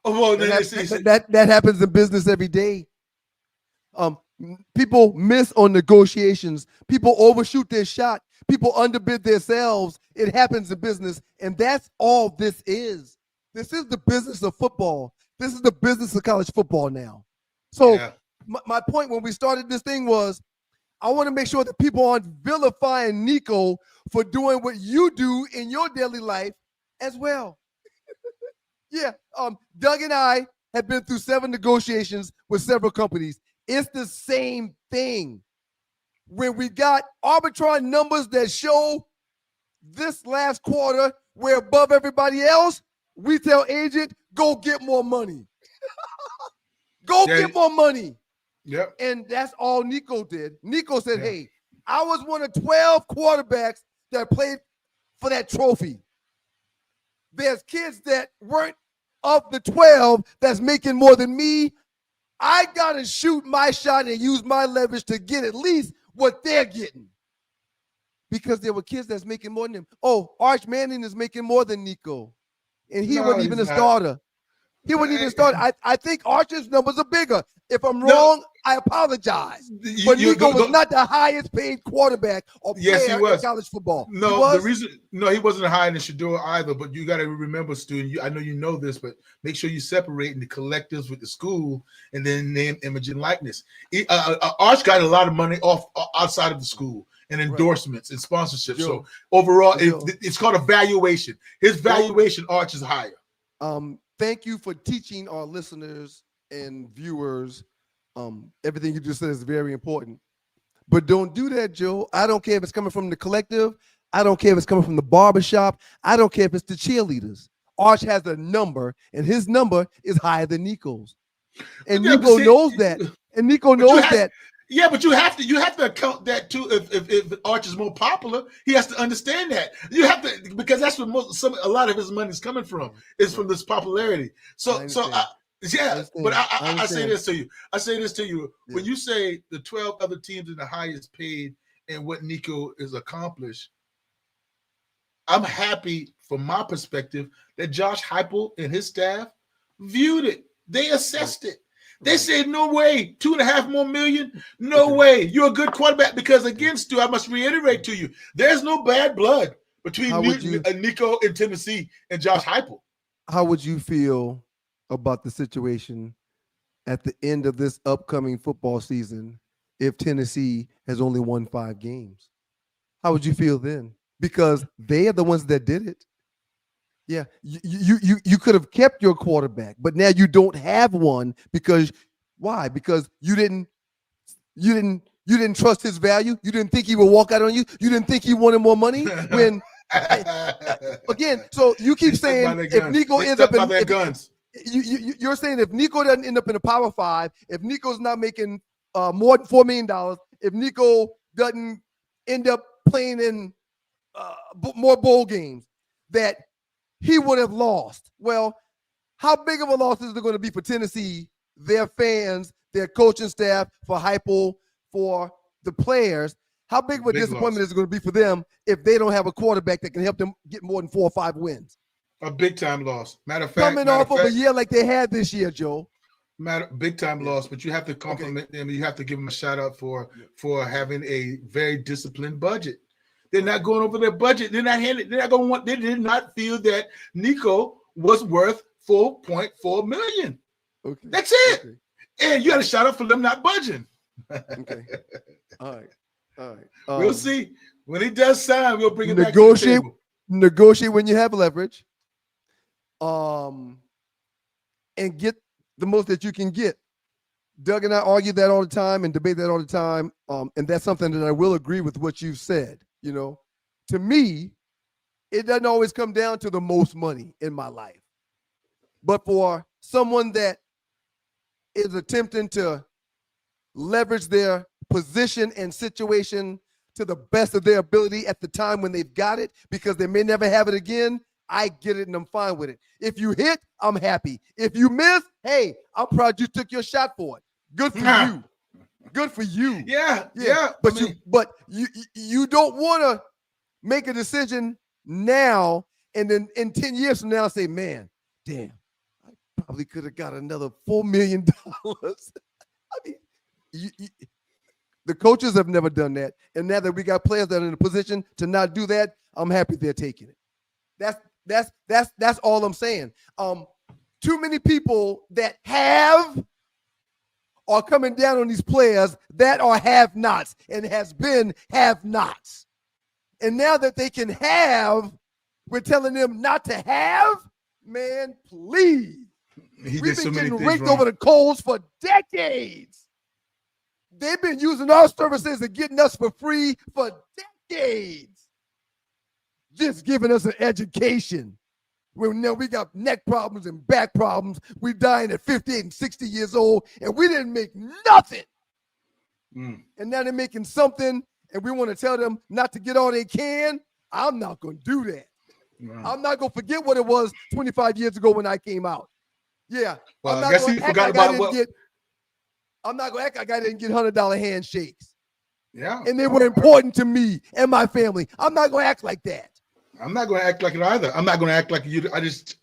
Oh, well, that happens in business every day. People miss on negotiations. People overshoot their shot. People underbid themselves. It happens in business, and that's all this is. This is the business of football. This is the business of college football now. So my point when we started this thing was I want to make sure that people aren't vilifying Nico for doing what you do in your daily life as well. Doug and I have been through 7 negotiations with several companies. It's the same thing. When we got arbitrage numbers that show this last quarter we're above everybody else, we tell agent, go get more money. Get more money. Yep. And that's all Nico did. Nico said, hey, I was one of 12 quarterbacks that played for that trophy. There's kids that weren't of the 12 that's making more than me. I got to shoot my shot and use my leverage to get at least what they're getting. Because there were kids that's making more than him. Oh, Arch Manning is making more than Nico. And he wasn't even a starter. He wasn't even a starter. I think Arch's numbers are bigger. If I'm wrong, I apologize. But Nico was not the highest paid quarterback or player in college football. No, he wasn't higher than Shador either. But you got to remember, student, I know you know this, but make sure you separate the collectives with the school and then name, image, and likeness. Arch got a lot of money outside of the school and endorsements and sponsorships. Joe, so overall, it's called a valuation. His valuation, Arch, is higher. Thank you for teaching our listeners and viewers. Everything you just said is very important. But don't do that, Joe. I don't care if it's coming from the collective. I don't care if it's coming from the barbershop. I don't care if it's the cheerleaders. Arch has a number, and his number is higher than Nico's. And Nico knows that. And Nico knows that. Yeah, but you have to account that too. If Arch is more popular, he has to understand that. You have to, because that's what a lot of his money is coming from, is from this popularity. I say this to you. When you say the 12 other teams in the highest paid and what Nico has accomplished, I'm happy from my perspective that Josh Heupel and his staff viewed it. They assessed it. They said, no way, $2.5 million more. No way. You're a good quarterback. Because again, Stu, I must reiterate to you, there's no bad blood between Nico in Tennessee and Josh Heupel. How would you feel about the situation at the end of this upcoming football season if Tennessee has only won 5 games? How would you feel then? Because they are the ones that did it. Yeah, you could have kept your quarterback, but now you don't have one because why? Because you didn't trust his value. You didn't think he would walk out on you. You didn't think he wanted more money. When again, so you keep saying if Nico ends up in guns, you're saying if Nico doesn't end up in a Power 5, if Nico's not making more than $4 million, if Nico doesn't end up playing in more bowl games, that he would have lost. Well, How big of a loss is it going to be for Tennessee, their fans, their coaching staff, for Heupel, for the players? How big of a disappointment is it going to be for them if they don't have a quarterback that can help them get more than 4 or 5 wins? A big time loss. Matter of fact, coming off of a year like they had this year, Joe. Big time loss, but you have to compliment them. You have to give them a shout out for having a very disciplined budget. They're not going over their budget. They're not handing. They're not going to want. They did not feel that Nico was worth $4.4 million. Okay, that's it. Okay. And you got to shout out for them not budging. Okay. All right. We'll see when he does sign. We'll bring it back to the table. Negotiate when you have leverage. And get the most that you can get. Doug and I argue that all the time and debate that all the time. And that's something that I will agree with what you've said. You know, to me, it doesn't always come down to the most money in my life. But for someone that is attempting to leverage their position and situation to the best of their ability at the time when they've got it, because they may never have it again, I get it and I'm fine with it. If you hit, I'm happy. If you miss, hey, I'm proud you took your shot for it. Good for you. Good for you. Yeah. But you don't want to make a decision now and then in 10 years from now say, man, damn, I probably could have got another $4 million. I mean, the coaches have never done that. And now that we got players that are in a position to not do that, I'm happy they're taking it. That's all I'm saying. Too many people that have are coming down on these players that are have-nots and has been have-nots. And now that they can have, we're telling them not to have? Man, please. We've been getting raked over the coals for decades. They've been using our services and getting us for free for decades. Just giving us an education. Now we got neck problems and back problems. We dying at 58 and 60 years old, and we didn't make nothing. And now they're making something, and we want to tell them not to get all they can. I'm not going to do that. I'm not going to forget what it was 25 years ago when I came out. Yeah. Well, I guess you forgot about what. I'm not going to act like I didn't get $100 handshakes. Yeah. And they were important to me and my family. I'm not going to act like that. I'm not going to act like it either. I'm not going to act like you. I just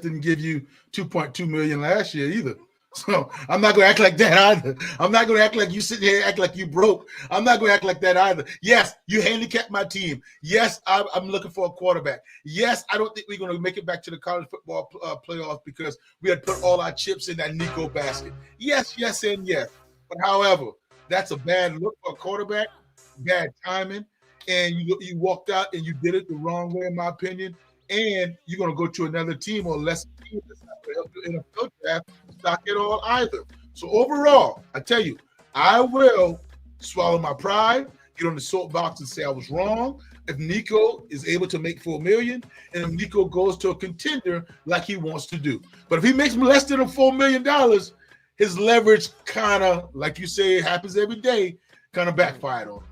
didn't give you $2.2 million last year either. So I'm not going to act like that either. I'm not going to act like you sitting here and act like you broke. I'm not going to act like that either. Yes, you handicapped my team. Yes, I'm looking for a quarterback. Yes, I don't think we're going to make it back to the college football playoffs because we had put all our chips in that Nico basket. Yes, and yes. But however, that's a bad look for a quarterback, bad timing. And you walked out and you did it the wrong way, in my opinion. And you're going to go to another team or less team that's not going to help you in a field draft, stock it all either. So overall, I tell you, I will swallow my pride, get on the soapbox and say I was wrong. If Nico is able to make $4 million, and if Nico goes to a contender like he wants to do. But if he makes less than $4 million, his leverage kind of, like you say, it happens every day, kind of backfired on him.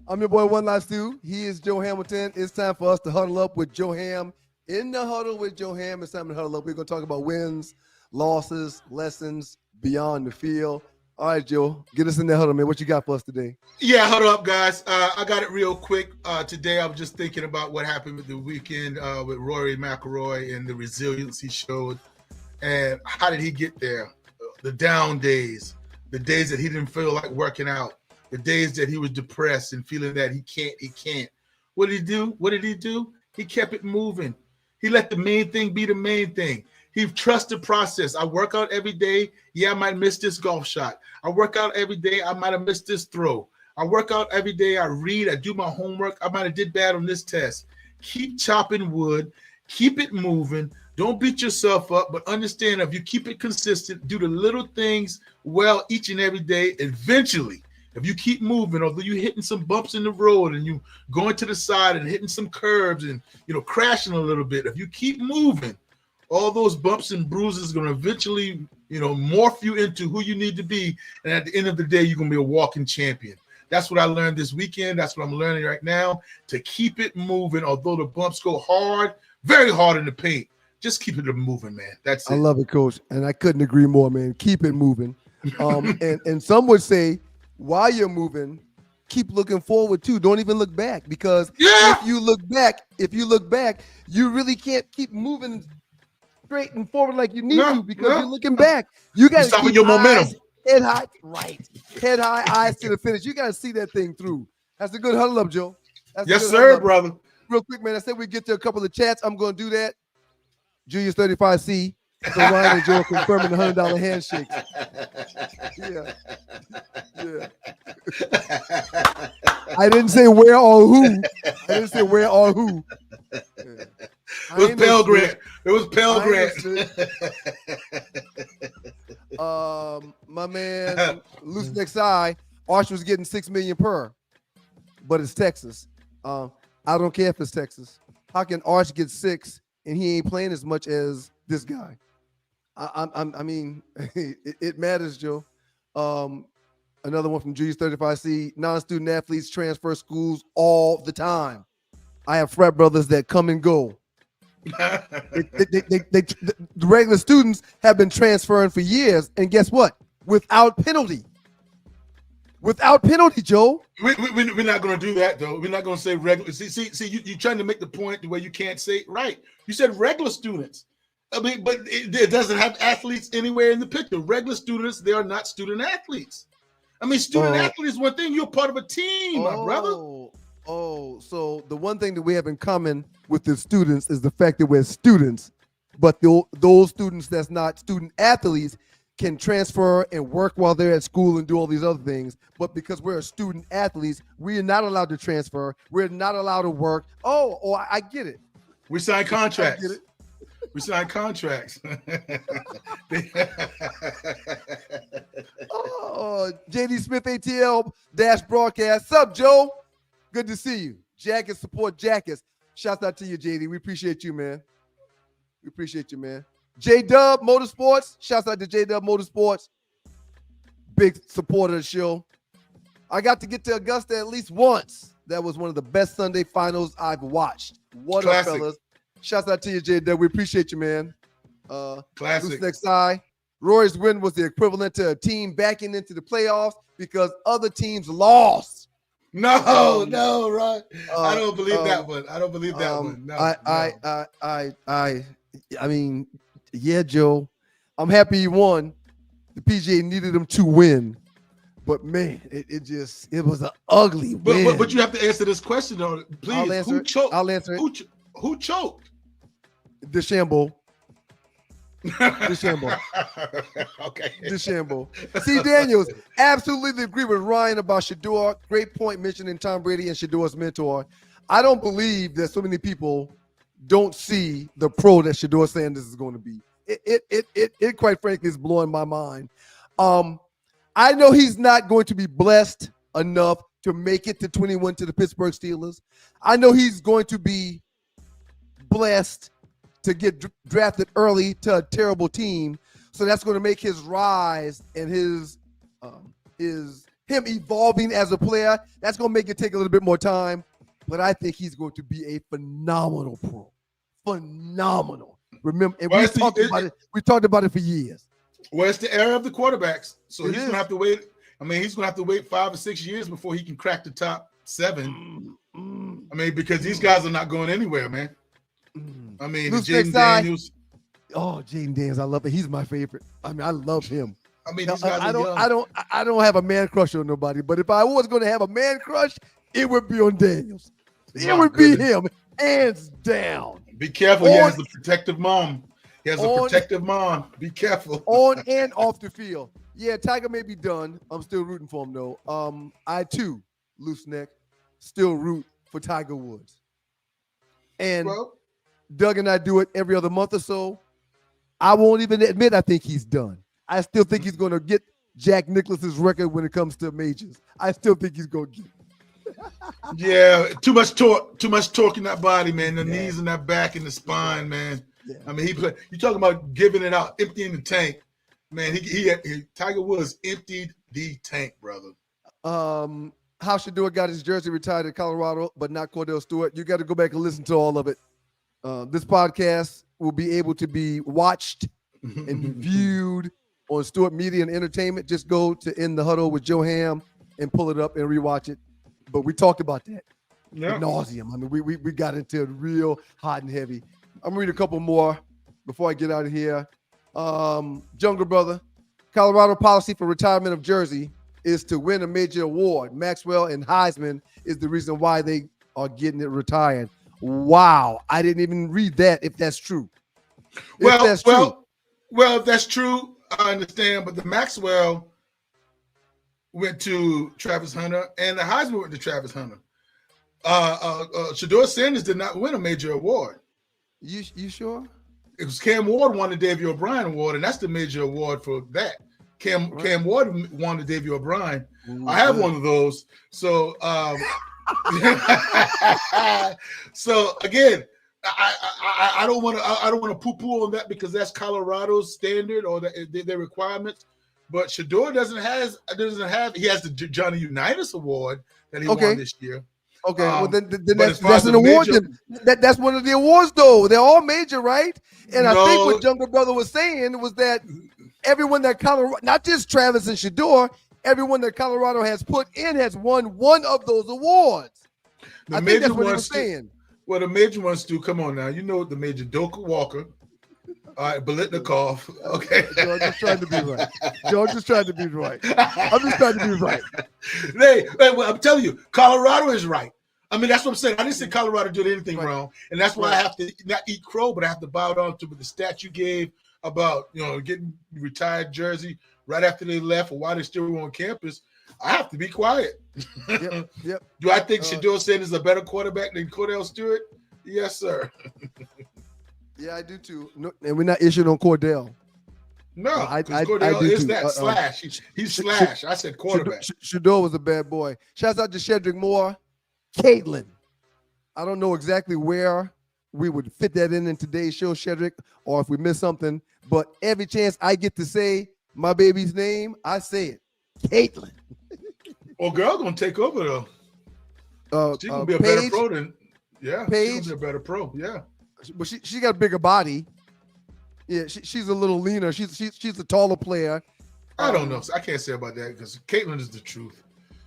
I'm your boy, One Life Stu. He is Joe Hamilton. It's time for us to huddle up with Joe Ham. In the huddle with Joe Ham, it's time to huddle up. We're going to talk about wins, losses, lessons beyond the field. All right, Joe, get us in the huddle, man. What you got for us today? Yeah, huddle up, guys. I got it real quick. Today, I was just thinking about what happened with the weekend with Rory McIlroy and the resilience he showed. And how did he get there? The down days, the days that he didn't feel like working out. The days that he was depressed and feeling that he can't. What did he do? He kept it moving. He let the main thing be the main thing. He trusted the process. I work out every day. Yeah, I might miss this golf shot. I work out every day. I might have missed this throw. I work out every day. I read. I do my homework. I might have did bad on this test. Keep chopping wood. Keep it moving. Don't beat yourself up, but understand if you keep it consistent, do the little things well each and every day, eventually, if you keep moving, although you're hitting some bumps in the road and you going to the side and hitting some curbs and, crashing a little bit, if you keep moving, all those bumps and bruises are going to eventually, morph you into who you need to be. And at the end of the day, you're going to be a walking champion. That's what I learned this weekend. That's what I'm learning right now, to keep it moving. Although the bumps go hard, very hard in the paint, just keep it moving, man. That's it. I love it, Coach, and I couldn't agree more, man. Keep it moving. And some would say, while you're moving, keep looking forward too. Don't even look back, because if you look back, you really can't keep moving straight and forward like you need to, because you're looking back. You got to keep your momentum. Head high, right? Head high, eyes to the finish. You got to see that thing through. That's a good huddle up, Joe. That's yes, sir, brother. Real quick, man. I said we get to a couple of chats. I'm going to do that. Julius 35C. So Ryan and Joe confirming the $100 handshakes. Yeah. I didn't say where or who. Yeah. It was Pell Grant. My man, Loose Next Eye, Arch was getting $6 million per, but it's Texas. I don't care if it's Texas. How can Arch get 6 and he ain't playing as much as this guy? I mean, it matters, Joe. Another one from Julius 35C. Non-student athletes transfer schools all the time. I have frat brothers that come and go. The regular students have been transferring for years, and guess what? Without penalty. Without penalty, Joe. We're not going to do that, though. We're not going to say regular. See, you're trying to make the point the way you can't say it right. You said regular students. I mean, but it doesn't have athletes anywhere in the picture. Regular students, they are not student athletes. I mean, student athlete is one thing. You're part of a team, my brother. So the one thing that we have in common with the students is the fact that we're students, but those students that's not student athletes can transfer and work while they're at school and do all these other things. But because we're student athletes, we are not allowed to transfer. We're not allowed to work. I get it. We sign contracts. I get it. We sign contracts. JD Smith ATL broadcast. Sup, Joe? Good to see you. Jackets support jackets. Shouts out to you, JD. We appreciate you, man. J-Dub Motorsports. Shouts out to J-Dub Motorsports. Big supporter of the show. I got to get to Augusta at least once. That was one of the best Sunday finals I've watched. What up, fellas? Shouts out to you, J-Dub. We appreciate you, man. Classic. Who's next eye? Rory's win was the equivalent to a team backing into the playoffs because other teams lost. No, right. I don't believe that one. No. I mean, yeah, Joe. I'm happy you won. The PGA needed them to win, but man, it was an ugly win. But you have to answer this question though, please. I'll answer it. Who choked? DeChambeau. Okay. DeChambeau. C. Daniels, absolutely agree with Ryan about Shador. Great point mentioning Tom Brady and Shador's mentor. I don't believe that so many people don't see the pro that Shador Sanders is going to be. It quite frankly is blowing my mind. I know he's not going to be blessed enough to make it to 21 to the Pittsburgh Steelers. I know he's going to be blessed to get drafted early to a terrible team. So that's going to make his rise and him evolving as a player. That's going to make it take a little bit more time. But I think he's going to be a phenomenal pro. Phenomenal. Remember, and we talked about it for years. Well, it's the era of the quarterbacks. So he's going to have to wait. I mean, he's going to have to wait 5 or 6 years before he can crack the top 7. I mean, because these guys are not going anywhere, man. I mean, Jaden Daniels. Oh, Jaden Daniels, I love it. He's my favorite. I mean, I love him. I mean, these guys I don't have a man crush on nobody, but if I was going to have a man crush, it would be on Daniels. It would be him, hands down. Be careful. He has a protective mom. Be careful. On and off the field. Yeah, Tiger may be done. I'm still rooting for him, though. I, too, loose neck, still root for Tiger Woods. And Doug and I do it every other month or so. I won't even admit I think he's done. I still think he's going to get Jack Nicklaus's record when it comes to majors. I still think he's going to get it. Yeah, too much torque in that body, man. The knees and that back and the spine, man. Yeah. I mean, you talking about giving it out, emptying the tank, man. Tiger Woods emptied the tank, brother. How Shador got his jersey retired in Colorado, but not Cordell Stewart. You got to go back and listen to all of it. This podcast will be able to be watched and viewed on Stewart Media and Entertainment. Just go to In the Huddle with Joe Ham and pull it up and rewatch it. But we talked about that ad nauseum. I mean, we got into it real hot and heavy. I'm gonna read a couple more before I get out of here. Jungle Brother, Colorado policy for retirement of jersey is to win a major award. Maxwell and Heisman is the reason why they are getting it retired. Wow, I didn't even read that. If that's true, Well, if that's true, I understand. But the Maxwell went to Travis Hunter, and the Heisman went to Travis Hunter. Shedeur Sanders did not win a major award. You sure? It was Cam Ward won the Davey O'Brien Award, and that's the major award for that. Cam Ward won the Davey O'Brien. Ooh, I have one of those. So, so again, I don't want to poo-poo on that because that's Colorado's standard or their requirements. But Shedeur doesn't have. He has the Johnny Unitas Award that he won this year. Okay, well then that's an award. That's one of the awards, though. They're all major, right? And I think what Jungle Brother was saying was that everyone that Colorado, not just Travis and Shedeur, everyone that Colorado has put in has won one of those awards. I think that's what he was saying. Well, the major ones do. Come on now, you know the major Doka Walker. All right, Bolitnikov. Okay. George is trying to be right. George is trying to be right. I'm just trying to be right. Hey, well, I'm telling you, Colorado is right. I mean, that's what I'm saying. I didn't say Colorado did anything wrong, and that's why I have to not eat crow, but I have to bow down to the stat you gave about getting retired jersey right after they left or while they still were on campus. I have to be quiet. Yep. Do I think Shedeur Sanders is a better quarterback than Cordell Stewart? Yes, sir. Yeah, I do too. No, and we're not issued on Cordell. No, Cordell I is too. that slash. He's slash. I said quarterback. Shedeur was a bad boy. Shouts out to Shedrick Moore. Caitlin. I don't know exactly where we would fit that in today's show, Shedrick, or if we miss something, but every chance I get to say my baby's name, I say it. Caitlin. Well, girl gonna take over though. She's gonna be a better pro than Paige. She's gonna be a better pro. Yeah. But she got a bigger body. Yeah, she's a little leaner. She's a taller player. I don't know. I can't say about that because Caitlin is the truth.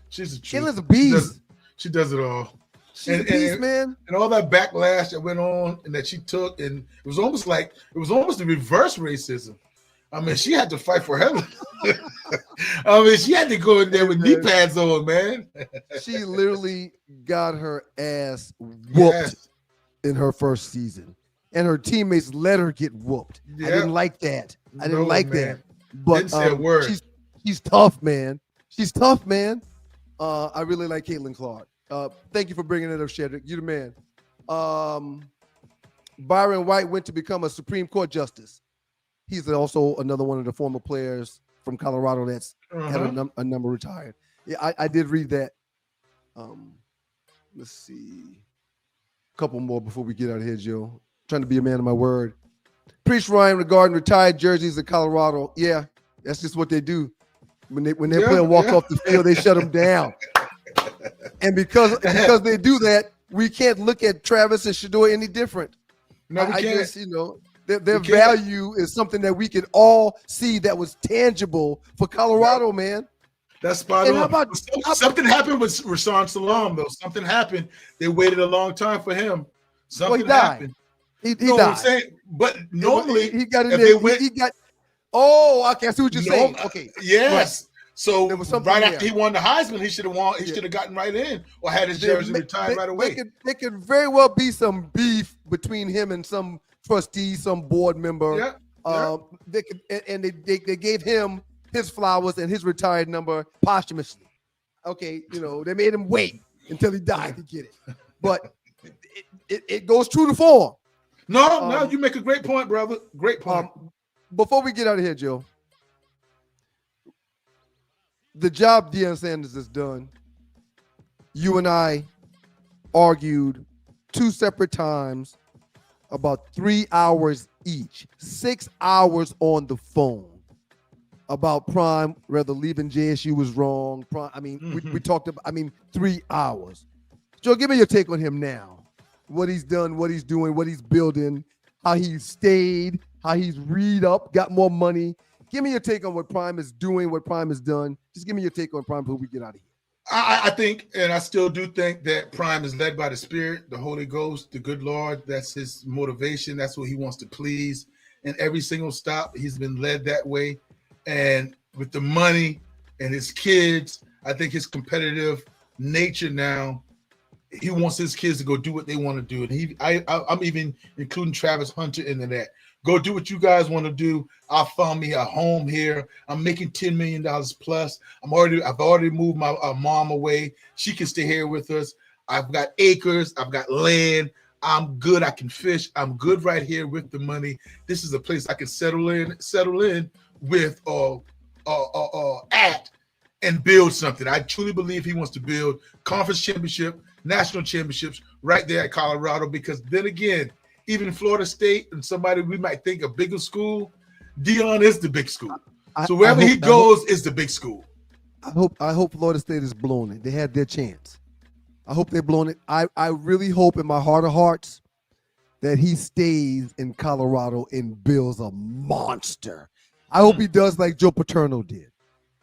She's the truth. Caitlin's a beast. She does it all. She's a beast, man. And all that backlash that went on and that she took, and it was almost the reverse racism. I mean, she had to fight for her. I mean, she had to go in there with knee pads on, man. She literally got her ass whooped in her first season. And her teammates let her get whooped. I didn't like that. I didn't like that. But didn't say a word. She's tough, man. She's tough, man. I really like Caitlin Clark. Thank you for bringing it up, Shedrick. You the man. Byron White went to become a Supreme Court justice. He's also another one of the former players from Colorado that's had a number retired. Yeah, I did read that. Let's see. A couple more before we get out of here, Joe. Trying to be a man of my word. Preach Ryan regarding retired jerseys in Colorado. Yeah, that's just what they do. When their player walks off the field, they shut them down. And because they do that, we can't look at Travis and Shedeur any different. No, we can't. I guess, their value is something that we can all see that was tangible for Colorado, man. That's spot on. Something happened with Rashawn Salam, though. Something happened. They waited a long time for him. Something happened. He died. I'm saying, but normally he got in there. He got. Oh, okay. I see what you're saying. Okay. Yes. Right. So right after there. He won the Heisman, he should have won. He should have gotten right in or had his jersey retired right away. There could very well be some beef between him and some trustee, some board member. They gave him his flowers and his retired number posthumously. Okay, they made him wait until he died to get it. But it goes true to form. No, you make a great point, brother. Great point. Before we get out of here, Joe, the job Deion Sanders has done, you and I argued 2 separate times about 3 hours each, 6 hours on the phone about Prime, whether leaving JSU was wrong. Prime, we talked about, 3 hours. Joe, give me your take on him now. what he's done, what he's doing, what he's building, how he's stayed, how he's read up, got more money. Give me your take on what Prime is doing, what Prime has done. Just give me your take on Prime before we get out of here. I think, and I still do think that Prime is led by the Spirit, the Holy Ghost, the good Lord. That's his motivation. That's what he wants to please. And every single stop, he's been led that way. And with the money and his kids, I think his competitive nature now, he wants his kids to go do what they want to do. And I'm even including Travis Hunter into that. Go do what you guys want to do. I found me a home here. I'm making $10 million plus. I've already moved my mom away. She can stay here with us. I've got acres. I've got land. I'm good. I can fish. I'm good right here with the money. This is a place I can settle in with at and build something. I truly believe he wants to build conference championship, national championships right there at Colorado, because then again, even Florida State and somebody we might think a bigger school, Dion is the big school. So wherever he goes is the big school. I hope Florida State is blowing it. They had their chance. I hope they're blowing it. I really hope in my heart of hearts that he stays in Colorado and builds a monster. I hope he does like Joe Paterno did.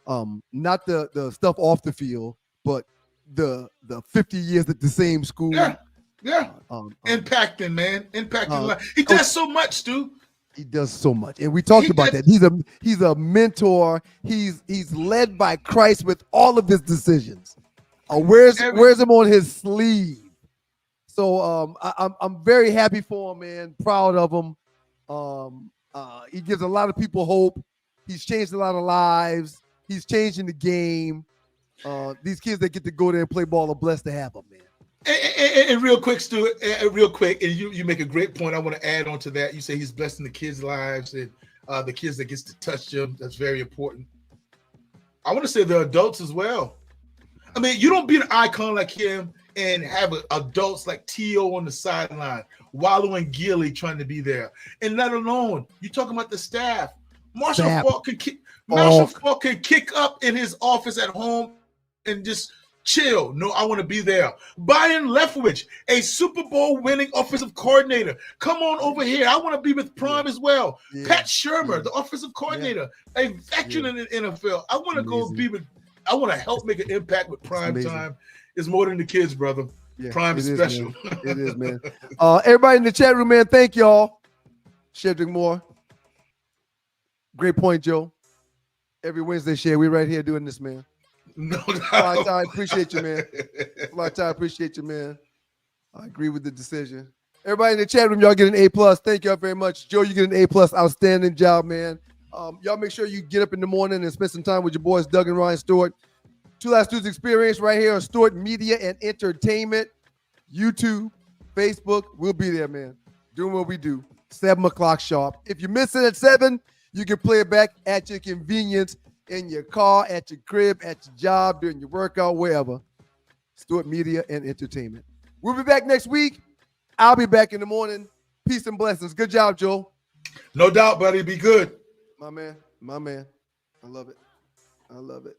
Not the stuff off the field, but the 50 years at the same school. Yeah. Impacting, man. Impacting life. He does so much, dude. He does so much. And we talked about that. He's a mentor. He's led by Christ with all of his decisions. Wears him on his sleeve. So I'm very happy for him, man. Proud of him. He gives a lot of people hope. He's changed a lot of lives. He's changing the game. These kids that get to go there and play ball are blessed to have him, man. And real quick, Stuart, and you make a great point. I want to add on to that. You say he's blessing the kids' lives and the kids that gets to touch them. That's very important. I want to say the adults as well. I mean, you don't be an icon like him and have adults like T.O. on the sideline, Wallow and Gilly trying to be there. And let alone, you talking about the staff. Marshall Faulk can kick up in his office at home and just chill. No, I want to be there. Byron Leftwich, a Super Bowl winning offensive coordinator. Come on over here. I want to be with Prime as well. Yeah. Pat Shermer, the offensive coordinator, a veteran in the NFL. I want to go be with. I want to help make an impact with Prime time. It's more than the kids, brother. Yeah, Prime is special. It is, man. Everybody in the chat room, man, thank y'all. Shedrick Moore. Great point, Joe. Every Wednesday, Shed, we right here doing this, man. No, I appreciate you, man. I appreciate you, man. I agree with the decision. Everybody in the chat room, y'all get an A+. Thank y'all very much. Joe, you get an A+. Outstanding job, man. Y'all make sure you get up in the morning and spend some time with your boys, Doug and Ryan Stewart. Two Last Dudes Experience right here on Stewart Media and Entertainment. YouTube, Facebook, we'll be there, man. Doing what we do. 7 o'clock sharp. If you miss it at 7, you can play it back at your convenience, in your car, at your crib, at your job, during your workout, wherever. Stewart Media and Entertainment. We'll be back next week. I'll be back in the morning. Peace and blessings. Good job, Joel. No doubt, buddy. Be good. My man. I love it. I love it.